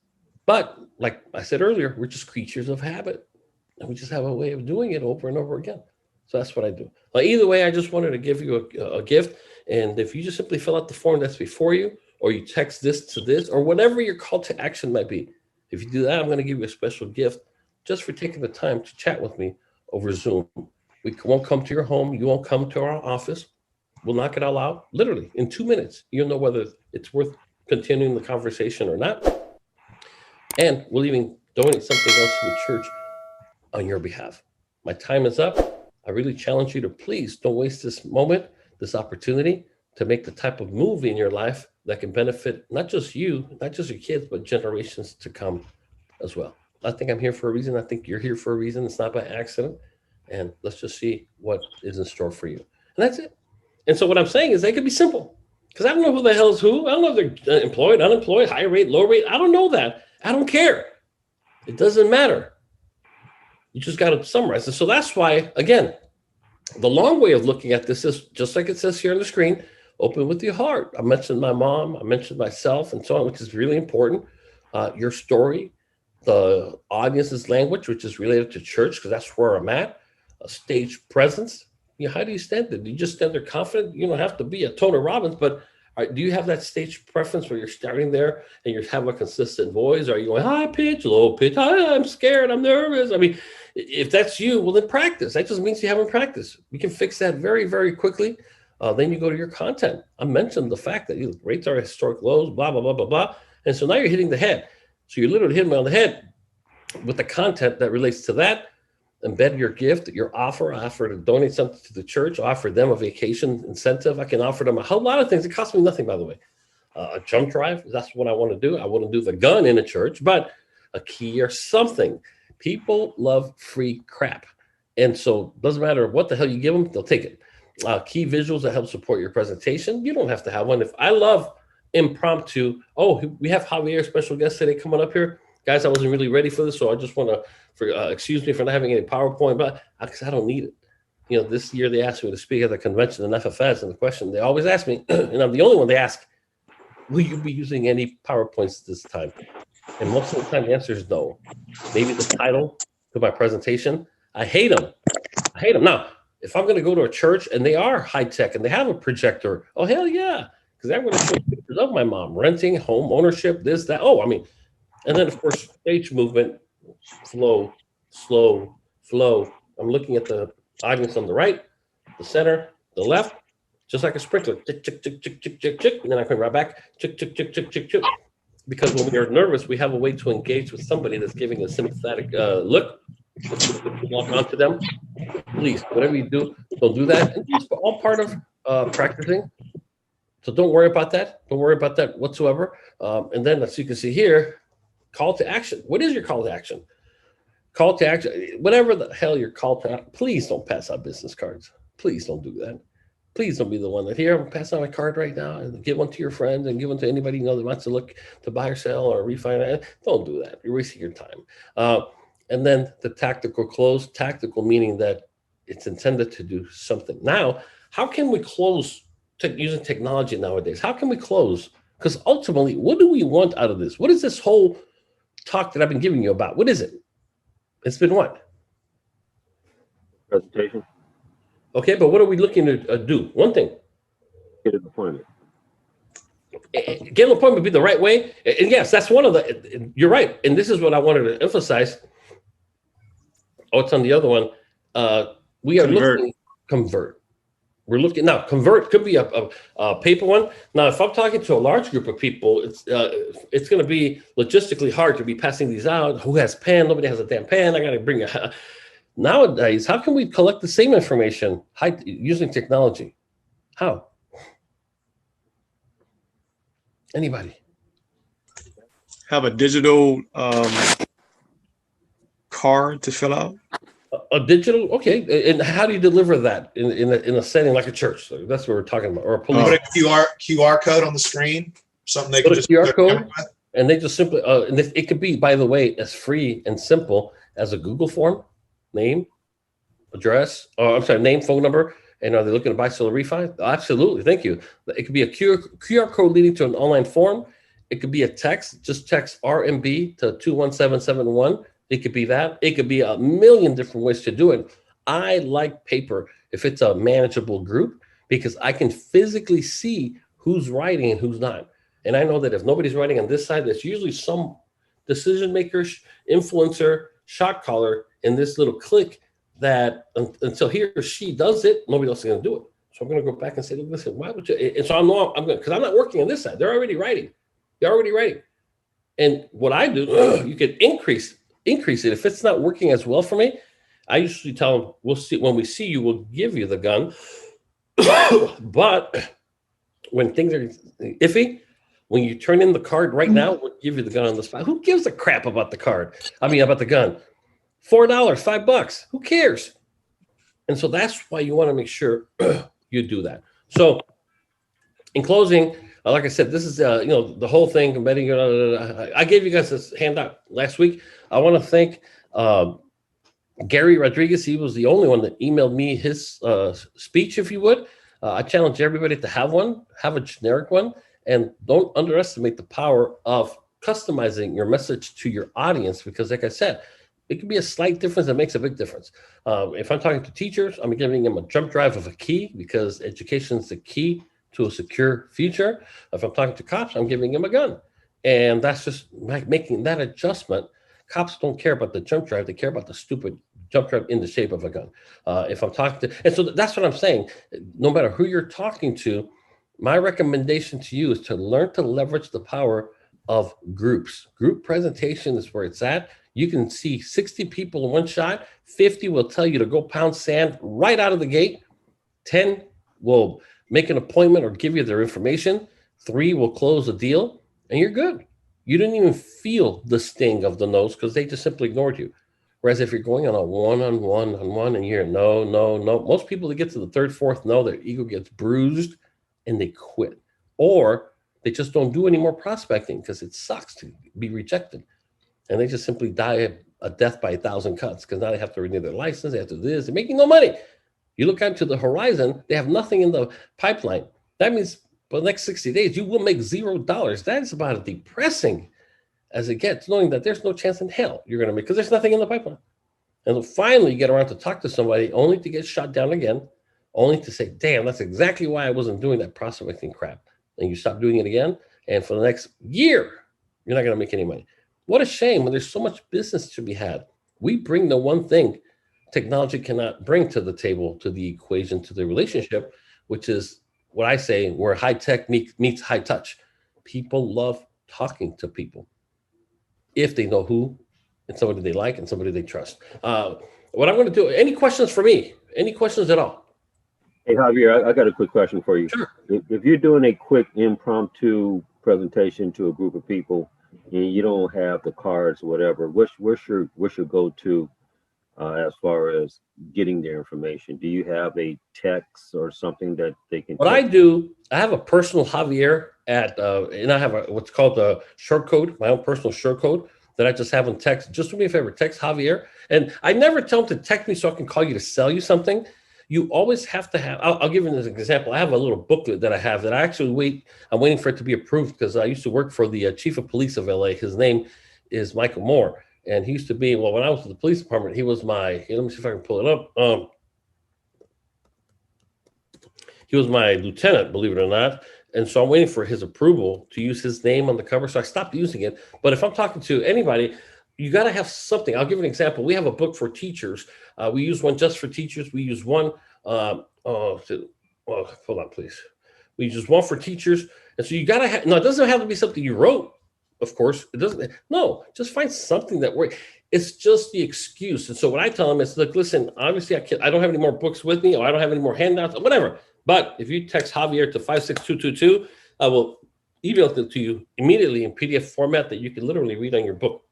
S1: But like I said earlier, we're just creatures of habit, and we just have a way of doing it over and over again. So that's what I do. Well, either way, I just wanted to give you a gift. And if you just simply fill out the form that's before you, or you text this to this, or whatever your call to action might be, if you do that, I'm going to give you a special gift just for taking the time to chat with me over Zoom. We won't come to your home. You won't come to our office. We'll knock it all out literally in 2 minutes. You'll know whether it's worth continuing the conversation or not. And we'll even donate something else to the church on your behalf. My time is up. I really challenge you to please don't waste this moment, this opportunity to make the type of move in your life that can benefit not just you, not just your kids, but generations to come as well. I think I'm here for a reason. I think you're here for a reason. It's not by accident. And let's just see what is in store for you. And that's it. And so what I'm saying is they could be simple, because I don't know who the hell is who. I don't know if they're employed, unemployed, high rate, low rate. I don't know that. I don't care. It doesn't matter. You just got to summarize it. So that's why, again, the long way of looking at this is just like it says here on the screen, open with your heart. I mentioned my mom, I mentioned myself, and so on, which is really important. Your story, the audience's language, which is related to church, because that's where I'm at. A stage presence. How do you stand there? Do you just stand there confident? You don't have to be a Tony Robbins, but do you have that stage preference where you're starting there and you have a consistent voice? Are you going high pitch, low pitch? I'm scared, I'm nervous. I mean, if that's you, well, then practice. That just means you haven't practiced. We can fix that very, very quickly. Then you go to your content. I mentioned the fact that rates are historic lows, blah, blah, blah, blah, blah. And so now you're hitting the head. So you're literally hitting me on the head with the content that relates to that. Embed your gift, your offer to donate something to the church, offer them a vacation incentive. I can offer them a whole lot of things. It costs me nothing, by the way. A jump drive, that's what I want to do. I want to do the gun in a church, but a key or something. People love free crap. And so it doesn't matter what the hell you give them, they'll take it. Key visuals that help support your presentation. You don't have to have one. If I love impromptu, we have Javier, special guest today coming up here. Guys, I wasn't really ready for this, so I just want to excuse me for not having any PowerPoint, but because I don't need it. This year they asked me to speak at the convention in FFS, and the question they always ask me, and I'm the only one they ask, will you be using any PowerPoints this time? And most of the time, the answer is no. Maybe the title to my presentation. I hate them. I hate them. Now, if I'm going to go to a church and they are high tech and they have a projector, oh, hell yeah. Because I'm going to show pictures of my mom renting, home ownership, this, that. Oh, I mean, and then, of course, stage movement, flow, slow, flow. I'm looking at the audience on the right, the center, the left, just like a sprinkler. Tick, tick, tick, tick, tick, tick, tick. And then I come right back. Tick, tick, tick, tick, tick, tick. Because when we are nervous, we have a way to engage with somebody that's giving a sympathetic look. Walk onto them. Please, whatever you do, don't do that. And it's all part of practicing. So don't worry about that. Don't worry about that whatsoever. And then, as you can see here, call to action. What is your call to action? Call to action, whatever the hell your call to action. Please don't pass out business cards. Please don't do that. Please don't be the one that, here, I'm passing out my card right now and give one to your friends and give one to anybody you know that wants to look to buy or sell or refinance. Don't do that. You're wasting your time. And then the tactical close, tactical meaning that it's intended to do something. Now, how can we close using technology nowadays? How can we close? Because ultimately, what do we want out of this? What is this whole talk that I've been giving you about? What is it? It's been what?
S2: Presentation.
S1: Okay, but what are we looking to do? One thing.
S2: Get an appointment.
S1: Get an appointment would be the right way. And yes, that's one of the, you're right. And this is what I wanted to emphasize. Oh, it's on the other one. We are looking convert. We're looking now. Convert could be a paper one. Now, if I'm talking to a large group of people, it's going to be logistically hard to be passing these out. Who has pen? Nobody has a damn pen. I got to bring a. Nowadays, how can we collect the same information using technology? How? Anybody?
S5: Have a digital card to fill out.
S1: A digital, okay. And how do you deliver that in a setting like a church? So that's what we're talking about, or a police.
S6: Put a QR code on the screen, something they can
S1: Put a
S6: just
S1: QR code, and they just simply, and it could be, by the way, as free and simple as a Google form, name, address, name, phone number, and are they looking to buy, sell, or refi? Absolutely, thank you. It could be a QR code leading to an online form. It could be a text, just text RMB to 21771. It could be that. It could be a million different ways to do it. I like paper if it's a manageable group because I can physically see who's writing and who's not. And I know that if nobody's writing on this side, there's usually some decision maker, influencer, shot caller in this little clique that until he or she does it, nobody else is going to do it. So I'm going to go back and say, listen, why would you? And so I'm going because I'm not working on this side. They're already writing. And what I do, you could increase it. If it's not working as well for me, I usually tell them, we'll see, when we see you, we'll give you the gun. But when things are iffy, when you turn in the card right now, we'll give you the gun on the spot. Who gives a crap about the card? About the gun. $4, $5. Who cares? And so that's why you want to make sure you do that. So in closing, like I said, this is the whole thing. I gave you guys this handout last week. I want to thank Gary Rodriguez. He was the only one that emailed me his speech, if you would. I challenge everybody to have one, have a generic one, and don't underestimate the power of customizing your message to your audience because, like I said, it could be a slight difference that makes a big difference. If I'm talking to teachers, I'm giving them a jump drive of a key because education is the key to a secure future. If I'm talking to cops, I'm giving them a gun. And that's just making that adjustment. Cops don't care about the jump drive. They care about the stupid jump drive in the shape of a gun. If I'm talking to, and so that's what I'm saying. No matter who you're talking to, my recommendation to you is to learn to leverage the power of groups. Group presentation is where it's at. You can see 60 people in one shot. 50 will tell you to go pound sand right out of the gate. 10 will make an appointment or give you their information. 3 will close a deal, and you're good. You didn't even feel the sting of the no's because they just simply ignored you. Whereas if you're going on a one-on-one and you're no, most people that get to the third, fourth no, their ego gets bruised and they quit. Or they just don't do any more prospecting because it sucks to be rejected. And they just simply die a death by 1,000 cuts because now they have to renew their license. They have to do this. They're making no money. You look out to the horizon, they have nothing in the pipeline. That means for the next 60 days, you will make $0. That is about a depressing as it gets, knowing that there's no chance in hell you're going to make, because there's nothing in the pipeline. And then finally you get around to talk to somebody only to get shot down again, only to say, damn, that's exactly why I wasn't doing that prospecting crap. And you stop doing it again. And for the next year, you're not going to make any money. What a shame when there's so much business to be had. We bring the one thing technology cannot bring to the table, to the equation, to the relationship, which is what I say, where high tech meets high touch. People love talking to people if they know who, and somebody they like and somebody they trust. What I'm going to do, any questions for me? Any questions at all?
S2: Hey, Javier, I got a quick question for you.
S1: Sure.
S2: If you're doing a quick impromptu presentation to a group of people and you don't have the cards or whatever, what's your go-to as far as getting their information? Do you have a text or something that they can
S1: What I
S2: text?
S1: do, I have a personal Javier and I have what's called the short code, my own personal short code that I just have in text. Just do me a favor, text Javier. And I never tell them to text me so I can call you to sell you something. You always have to have, I'll give you an example. I have a little booklet that I have that I actually I'm waiting for it to be approved because I used to work for the chief of police of LA. His name is Michael Moore. And he used to be, well, when I was in the police department, he was my, let me see if I can pull it up. He was my lieutenant, believe it or not. And so I'm waiting for his approval to use his name on the cover. So I stopped using it. But if I'm talking to anybody, you got to have something. I'll give you an example. We have a book for teachers. We use one just for teachers. We use one. Hold on, please. We use one for teachers. And so you got to have, no, it doesn't have to be something you wrote, of course. It doesn't. No, just find something that works. It's just the excuse. And so what I tell them is, look, listen, obviously I don't have any more books with me, or I don't have any more handouts, or whatever. But if you text Javier to 56222, I will email it to you immediately in PDF format that you can literally read on your book.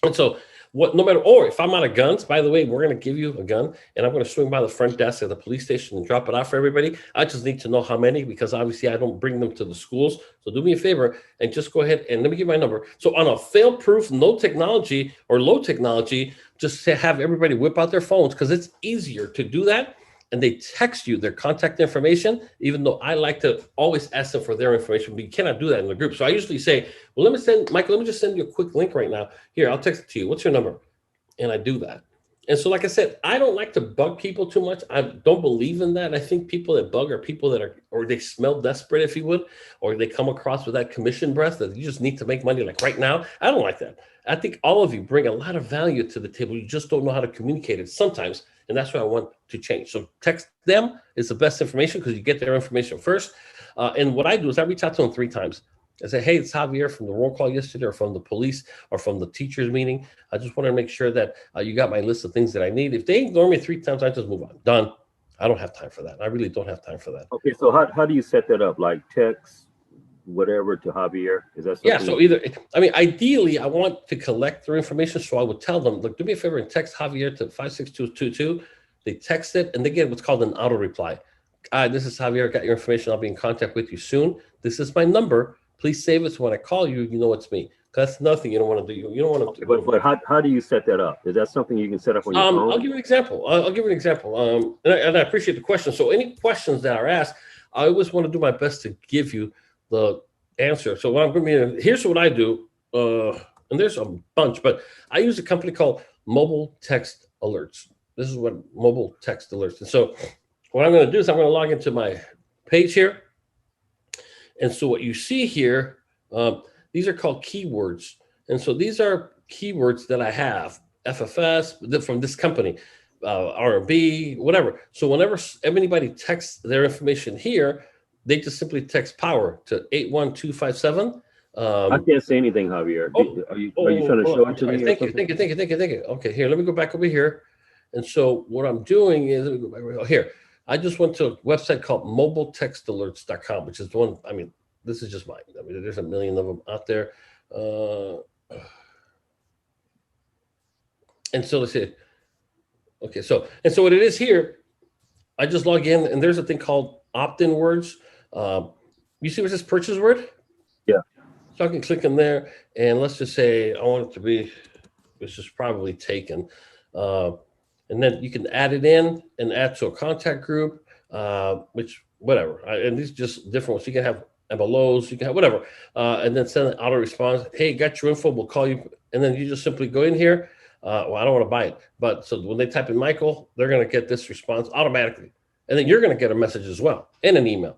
S1: And so no matter, or if I'm out of guns, by the way, we're going to give you a gun and I'm going to swing by the front desk at the police station and drop it off for everybody. I just need to know how many, because obviously I don't bring them to the schools. So do me a favor and just go ahead and let me give my number. So on a fail-proof, no technology or low technology, just to have everybody whip out their phones, because it's easier to do that. And they text you their contact information, even though I like to always ask them for their information, but you cannot do that in the group. So I usually say, well, Michael, let me just send you a quick link right now. Here, I'll text it to you. What's your number? And I do that. And so, like I said, I don't like to bug people too much. I don't believe in that. I think people that bug are people that are, or they smell desperate, if you would, or they come across with that commission breath that you just need to make money like right now. I don't like that. I think all of you bring a lot of value to the table. You just don't know how to communicate it sometimes. And that's what I want to change. So text them is the best information because you get their information first. And what I do is I reach out to them 3 times. I say, hey, it's Javier from the roll call yesterday, or from the police, or from the teachers meeting. I just want to make sure that you got my list of things that I need. If they ignore me 3 times, I just move on. Done. I don't have time for that. I really don't have time for that.
S2: Okay, so how do you set that up? Like text whatever to Javier? Is that something?
S1: Yeah, so either, I mean, ideally, I want to collect their information. So I would tell them, look, do me a favor and text Javier to 56222. They text it and they get what's called an auto reply. This is Javier. Got your information. I'll be in contact with you soon. This is my number. Please save it so when I call you, you know it's me. That's nothing you don't want to do. You don't want to.
S2: But how do you set that up? Is that something you can set up on your phone?
S1: I'll give you an example. I'll give you an example. And I appreciate the question. So any questions that are asked, I always want to do my best to give you the answer. So what I'm going to be, here's what I do. And there's a bunch, but I use a company called Mobile Text Alerts. This is what Mobile Text Alerts. And so what I'm going to do is I'm going to log into my page here. And so what you see here, these are called keywords. And so these are keywords that I have, FFS, from this company, R&B, whatever. So whenever anybody texts their information here, they just simply text power to 81257.
S2: I can't say anything, Javier. Are you trying to show it to me?
S1: Thank you. Okay, here, let me go back over here. And so what I'm doing is, let me go back over here. I just went to a website called mobiletextalerts.com, which is the one, I mean, this is just mine. I mean, there's a million of them out there. And so let's see. Okay, so what it is here, I just log in and there's a thing called opt-in words. You see what this purchase word?
S2: Yeah.
S1: So I can click in there and let's just say I want it to be, which is probably taken. And then you can add it in and add to a contact group, which whatever. And these are just different ones. You can have MLOs, you can have whatever, and then send an auto response. Hey, got your info. We'll call you, and then you just simply go in here. Well, I don't want to buy it, but so when they type in Michael, they're going to get this response automatically, and then you're going to get a message as well and an email.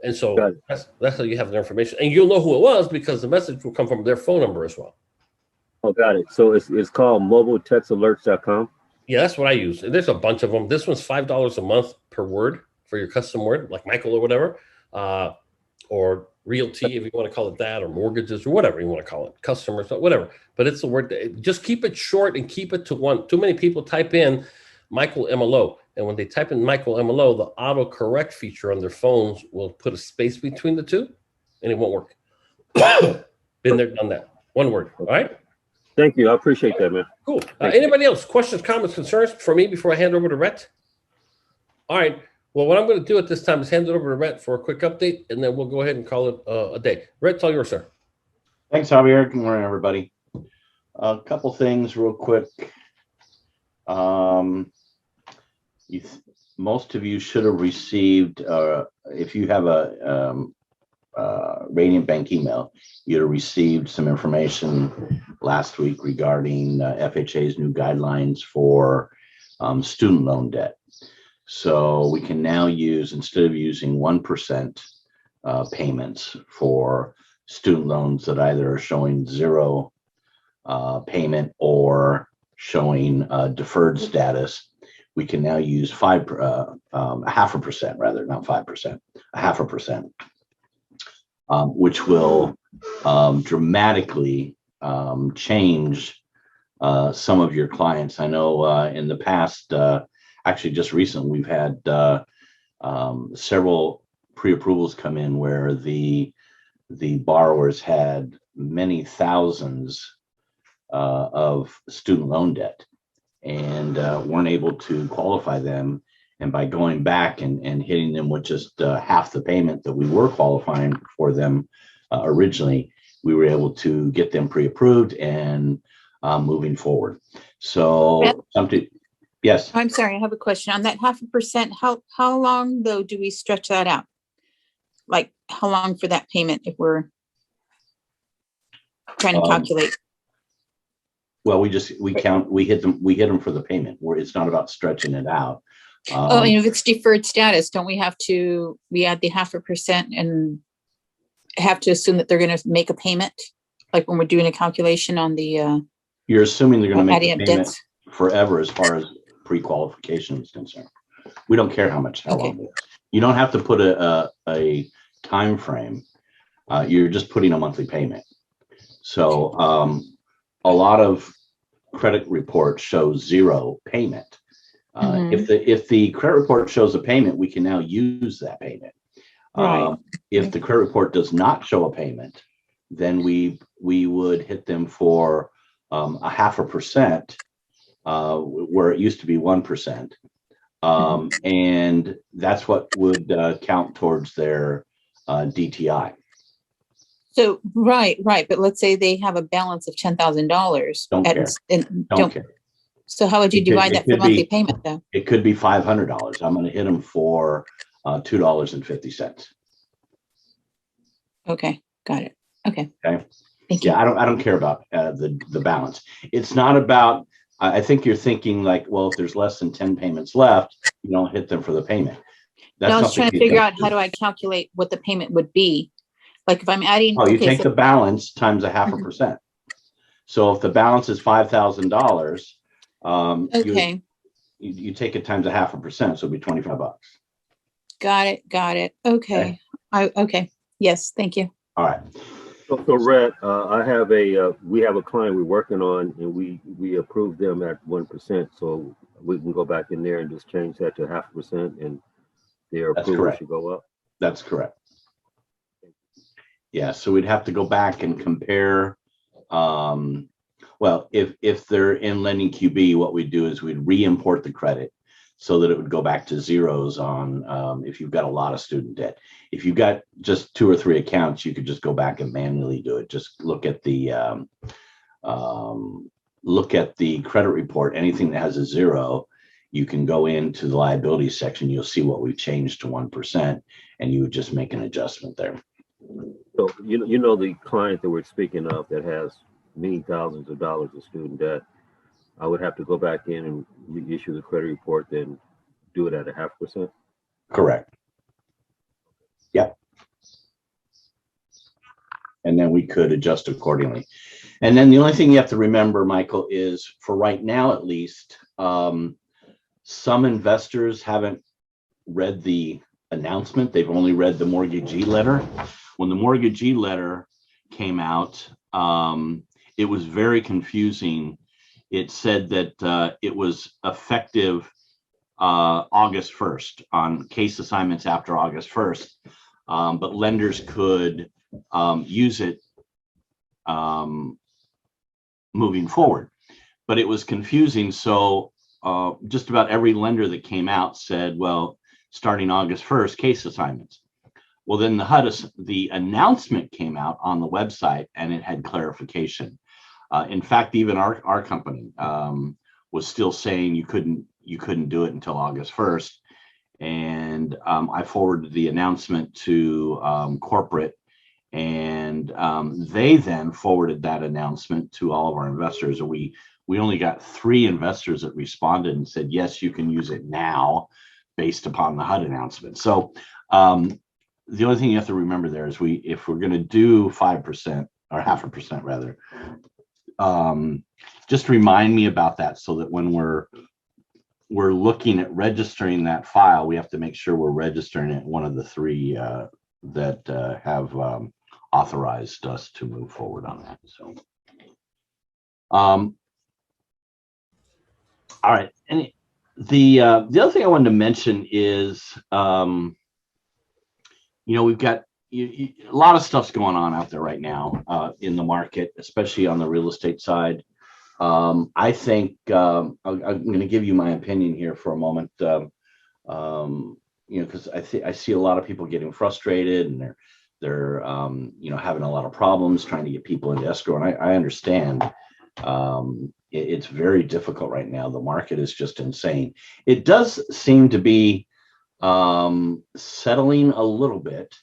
S1: And so
S2: Got it.
S1: that's how you have their information, and you'll know who it was because the message will come from their phone number as well.
S2: Oh, got it. So it's called mobiletextalerts.com.
S1: Yeah, that's what I use. And there's a bunch of them. This one's $5 a month per word for your custom word, like Michael or whatever, or realty, if you want to call it that, or mortgages or whatever you want to call it, customers, whatever. But it's the word. Just keep it short and keep it to one. Too many people type in Michael MLO, and when they type in Michael MLO, the auto correct feature on their phones will put a space between the two, and it won't work. Been there, done that. One word. All right.
S2: Thank you. I appreciate that, man.
S1: Cool. Anybody else? Questions, comments, concerns for me before I hand over to Rhett? All right. Well, what I'm going to do at this time is hand it over to Rhett for a quick update, and then we'll go ahead and call it a day. Rhett, it's all yours, sir.
S7: Thanks, Javier. Good morning, everybody. A couple things real quick. Most of you should have received, if you have a Radiant Bank email, you'd have received some information last week regarding FHA's new guidelines for student loan debt. So we can now use, instead of using 1% payments for student loans that either are showing zero payment or showing deferred status, we can now use 0.5% rather, not 5%, 0.5%, which will dramatically change some of your clients. I know in the past, actually just recently, we've had several pre-approvals come in where the borrowers had many thousands of student loan debt and weren't able to qualify them. And by going back and hitting them with just half the payment that we were qualifying for them originally, we were able to get them pre-approved and moving forward. So something, yes.
S3: I'm sorry, I have a question on that 0.5%. How long though do we stretch that out? Like how long for that payment if we're trying to calculate?
S7: Well, we hit them for the payment, where it's not about stretching it out.
S3: And if it's deferred status, don't we add the 0.5% and have to assume that they're going to make a payment? Like when we're doing a calculation on the
S7: you're assuming they're going to make a payment
S3: debts
S7: forever as far as pre-qualification is concerned. We don't care how long it is. You don't have to put a time frame. You're just putting a monthly payment. So a lot of credit reports show zero payment. If the credit report shows a payment, we can now use that payment.
S3: Right.
S7: If the credit report does not show a payment, then we would hit them for 0.5%, where it used to be 1%, and that's what would count towards their DTI.
S3: So right, but let's say they have a balance of $10,000.
S7: Don't care.
S3: So how would you divide that for monthly payment though?
S7: It could be $500. I'm going to hit them for $2.50.
S3: Okay, got it. Okay.
S7: Okay.
S3: Thank you.
S7: Yeah, I don't care about the balance. It's not about. I think you're thinking like, well, if there's less than 10 payments left, you don't hit them for the payment.
S3: I was trying to figure out how do I calculate what the payment would be. Like if I'm adding.
S7: Oh, you take the balance times 0.5%. So if the balance is $5,000,
S3: okay.
S7: You take it times 0.5%, so it'd be $25.
S3: Got it. Okay. Okay. Yes. Thank you.
S7: All right.
S2: So Rhett, we have a client we're working on, and we approved them at 1%. So we can go back in there and just change that to 0.5%, and their approval should go up.
S7: That's correct. Yeah. So we'd have to go back and compare. Well, if they're in lending QB, what we'd do is we'd re-import the credit so that it would go back to zeros on if you've got a lot of student debt. If you've got just 2 or 3 accounts, you could just go back and manually do it. Just look at the credit report. Anything that has a 0, you can go into the liability section. You'll see what we've changed to 1%, and you would just make an adjustment there.
S2: So you know the client that we're speaking of that has many thousands of dollars of student debt. I would have to go back in and reissue the credit report, then do it at a 0.5%.
S7: Correct. Yep. And then we could adjust accordingly. And then the only thing you have to remember, Michael, is for right now, at least, some investors haven't read the announcement. They've only read the mortgagee letter. When the mortgagee letter came out, it was very confusing. It said that it was effective August 1st on case assignments after August 1st, but lenders could use it moving forward. But it was confusing. So just about every lender that came out said, well, starting August 1st, case assignments. Well, then the announcement came out on the website and it had clarification. In fact, even our company was still saying you couldn't do it until August 1st. And I forwarded the announcement to corporate, and they then forwarded that announcement to all of our investors. And we only got 3 investors that responded and said, yes, you can use it now based upon the HUD announcement. So the only thing you have to remember there is if we're going to do 5% or 0.5% rather, just remind me about that, so that when we're looking at registering that file, we have to make sure we're registering it one of the 3 that have authorized us to move forward on that. So, all right. And the other thing I wanted to mention is, we've got a lot of stuff's going on out there right now in the market, especially on the real estate side. I think I'm going to give you my opinion here for a moment, because I see a lot of people getting frustrated, and they're having a lot of problems trying to get people into escrow, and I understand. It's very difficult right now. The market is just insane. It does seem to be settling a little bit.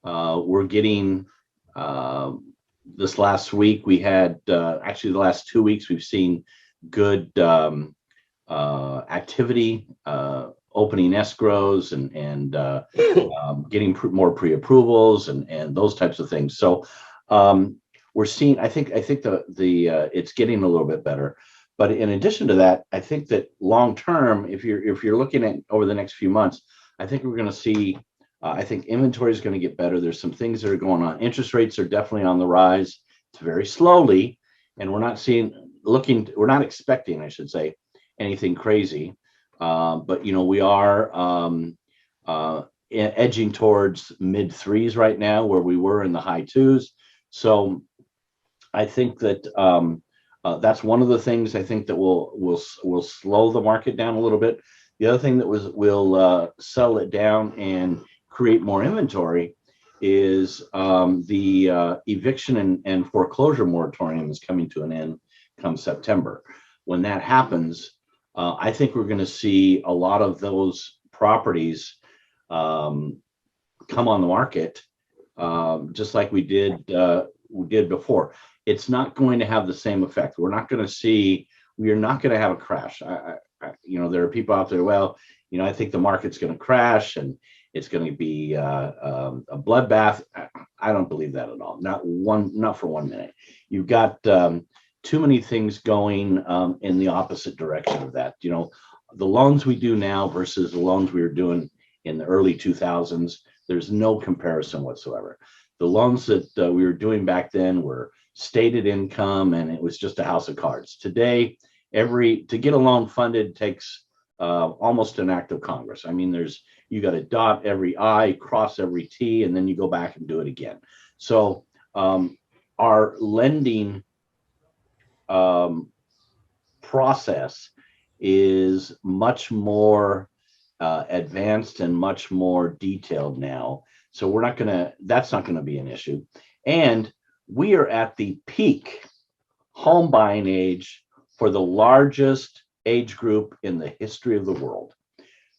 S7: We're getting this last week we had actually the last 2 weeks we've seen good activity, opening escrows and getting more pre-approvals and those types of things. So we're seeing, I think the it's getting a little bit better. But in addition to that, I think that long term, if you're looking at over the next few months, I think we're going to see. I think inventory is going to get better. There's some things that are going on. Interest rates are definitely on the rise. It's very slowly, and we're not expecting, I should say, anything crazy. But we are edging towards mid 3s right now, where we were in the high 2s. So I think that that's one of the things I think that will slow the market down a little bit. The other thing that will settle it down and create more inventory is the eviction and foreclosure moratorium is coming to an end come September. When that happens, I think we're going to see a lot of those properties come on the market, just like we did before. It's not going to have the same effect. We are not going to have a crash. There are people out there, well, I think the market's going to crash and it's going to be a bloodbath. I don't believe that at all. Not for 1 minute. You've got too many things going in the opposite direction of that. The loans we do now versus the loans we were doing in the early 2000s, there's no comparison whatsoever. The loans that we were doing back then were stated income, and it was just a house of cards. Today, to get a loan funded takes almost an act of Congress. I mean, you got to dot every I, cross every T, and then you go back and do it again. So our lending process is much more advanced and much more detailed now. So that's not going to be an issue. And we are at the peak home buying age for the largest age group in the history of the world.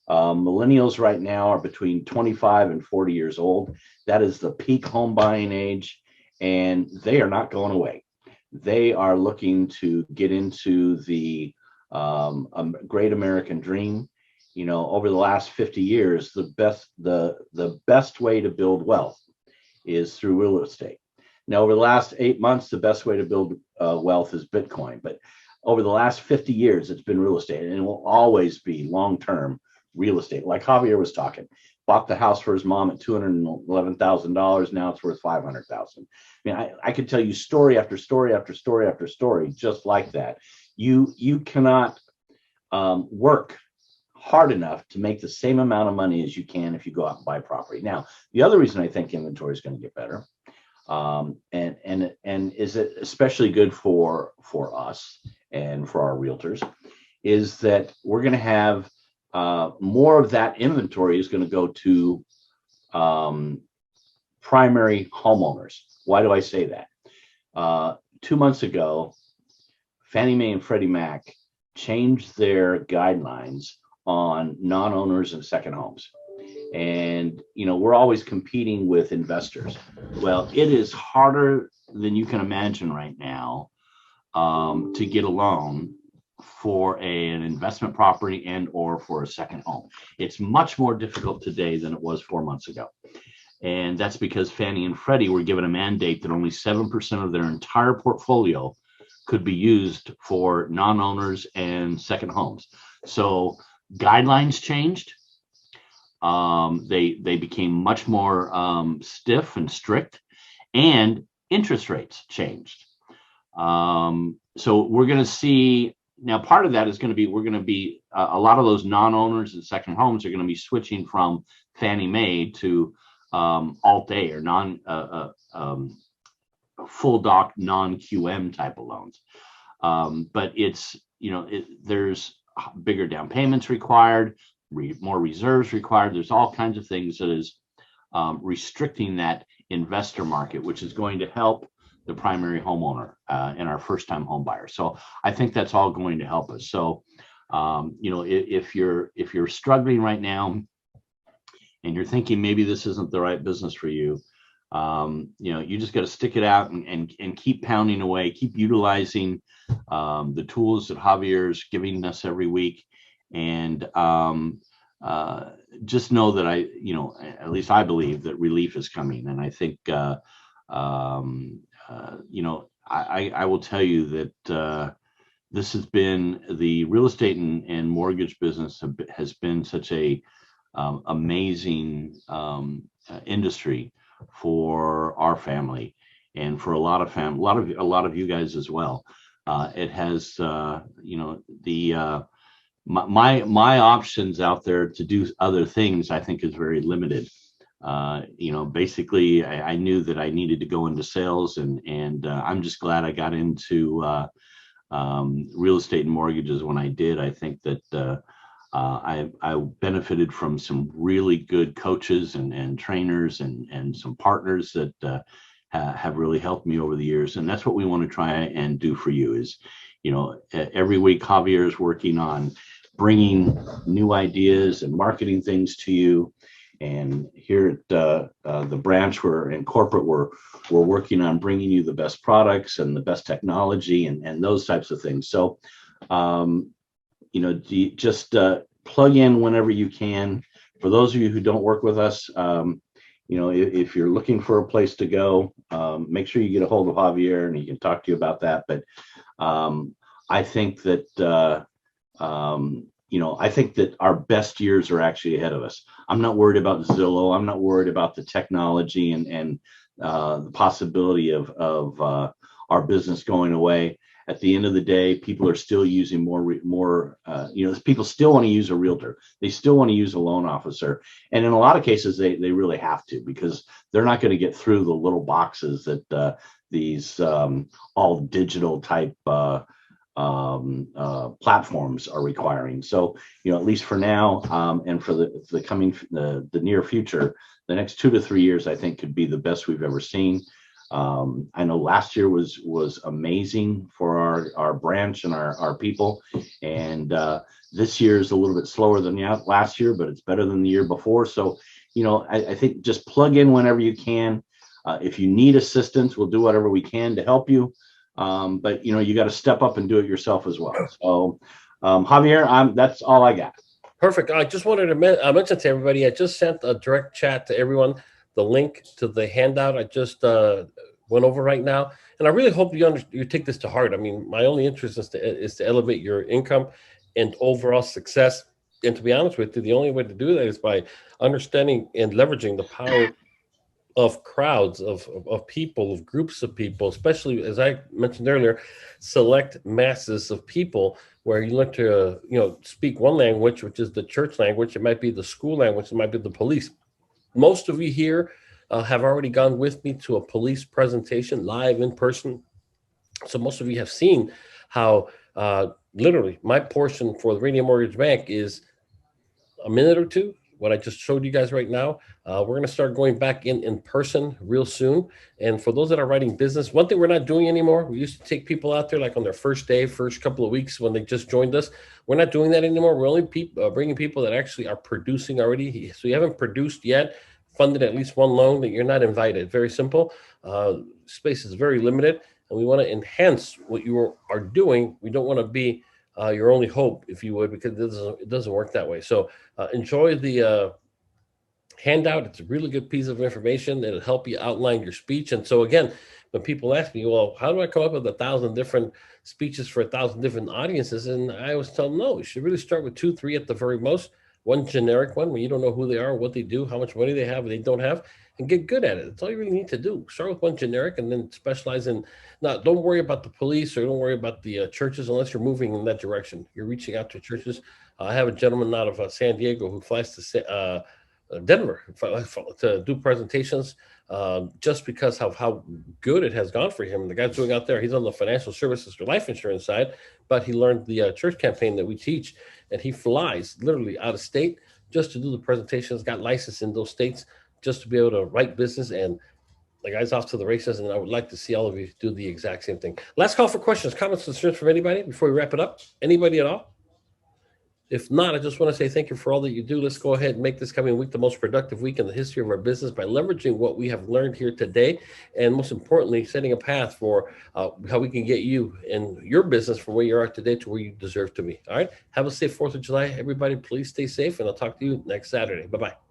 S7: Millennials right now are between 25 and 40 years old. That is the peak home buying age, and they are not going away. They are looking to get into the great American dream. You know, over the last 50 years, the best way to build wealth is through real estate. Now, over the last 8 months, the best way to build wealth is Bitcoin. But over the last 50 years, it's been real estate, and it will always be long-term real estate. Like Javier was talking, bought the house for his mom at $211,000. Now it's worth $500,000. I mean, I could tell you story after story after story after story just like that. You cannot work hard enough to make the same amount of money as you can if you go out and buy property. Now, the other reason I think inventory is going to get better, and is it especially good for us and for our realtors, is that we're going to have more of that inventory is going to go to primary homeowners. Why do I say that? 2 months ago, Fannie Mae and Freddie Mac changed their guidelines on non-owners and second homes. And, you know, we're always competing with investors. Well, it is harder than you can imagine right now to get a loan for an investment property and or for a second home. It's much more difficult today than it was 4 months ago. And that's because Fannie and Freddie were given a mandate that only 7% of their entire portfolio could be used for non-owners and second homes. So guidelines changed. They became much more stiff and strict, and interest rates changed. So we're going to see now. Part of that is going to be a lot of those non-owners and second homes are going to be switching from Fannie Mae to Alt-A or full doc non-QM type of loans. But it's, you know, there's bigger down payments required, more reserves required. There's all kinds of things that is restricting that investor market, which is going to help the primary homeowner and our first-time home buyer. So I think that's all going to help us. So you know, if you're struggling right now and you're thinking maybe this isn't the right business for you, you know, you just got to stick it out and keep pounding away, keep utilizing the tools that Javier's giving us every week, and just know that you know, at least I believe that relief is coming. And I think, you know, I will tell you that this has been the real estate and mortgage business has been such a amazing industry for our family and for a lot of you guys as well. It has, you know, my options out there to do other things, I think, is very limited. You know, basically, I knew that I needed to go into sales, and I'm just glad I got into real estate and mortgages when I did. I think that I benefited from some really good coaches and trainers and some partners that have really helped me over the years. And that's what we want to try and do for you is, you know, every week Javier is working on bringing new ideas and marketing things to you. And here at the branch, in corporate, we're working on bringing you the best products and the best technology and those types of things. So, you know, just plug in whenever you can. For those of you who don't work with us, you know, if you're looking for a place to go, make sure you get a hold of Javier and he can talk to you about that. But I think that, you know, I think that our best years are actually ahead of us. I'm not worried about Zillow. I'm not worried about the technology and the possibility of our business going away. At the end of the day, people are still using more, you know, people still want to use a realtor. They still want to use a loan officer. And in a lot of cases, they really have to, because they're not going to get through the little boxes that these all digital type platforms are requiring. So, you know, at least for now, and for the coming, the near future, the next 2 to 3 years, I think could be the best we've ever seen. I know last year was amazing for our branch and our people, and this year is a little bit slower than last year, but it's better than the year before. So, I think just plug in whenever you can. If you need assistance, we'll do whatever we can to help you. But you got to step up and do it yourself as well. So, Javier, that's all I got.
S1: Perfect. I just wanted to mention to everybody, I just sent a direct chat to everyone, the link to the handout I just went over right now. And I really hope you take this to heart. I mean, my only interest is to elevate your income and overall success. And to be honest with you, the only way to do that is by understanding and leveraging the power of crowds, of people, of groups of people, especially, as I mentioned earlier, select masses of people where you learn to speak one language, which is the church language. It might be the school language. It might be the police. Most of you here have already gone with me to a police presentation live in person. So most of you have seen how literally my portion for the Radiant Mortgage Bank is a minute or two. What I just showed you guys right now, we're going to start going back in person real soon. And for those that are writing business, one thing we're not doing anymore, we used to take people out there like on their first day, first couple of weeks when they just joined us. We're not doing that anymore. We're only bringing people that actually are producing already. So you haven't produced yet, funded at least one loan, that you're not invited. Very simple. Space is very limited, and we want to enhance what you are doing. We don't want to be your only hope, if you would, because it doesn't work that way. So enjoy the handout. It's a really good piece of information. It'll help you outline your speech. And so again, when people ask me, well, how do I come up with 1,000 different speeches for 1,000 different audiences? And I always tell them, no, you should really start with 2, 3 at the very most. One generic one when you don't know who they are, what they do, how much money they have, they don't have, and get good at it. That's all you really need to do. Start with one generic and then specialize in. Now, don't worry about the police or don't worry about the churches unless you're moving in that direction. You're reaching out to churches. I have a gentleman out of San Diego who flies to Denver to do presentations just because of how good it has gone for him. The guy's doing out there, he's on the financial services or life insurance side, but he learned the church campaign that we teach, and he flies literally out of state just to do the presentations, got licensed in those states just to be able to write business, and the guy's off to the races. And I would like to see all of you do the exact same thing. Last call for questions, comments, concerns from anybody before we wrap it up. Anybody at all? If not, I just want to say thank you for all that you do. Let's go ahead and make this coming week the most productive week in the history of our business by leveraging what we have learned here today, and most importantly, setting a path for how we can get you and your business from where you are today to where you deserve to be. All right. Have a safe 4th of July, everybody. Please stay safe, and I'll talk to you next Saturday. Bye-bye.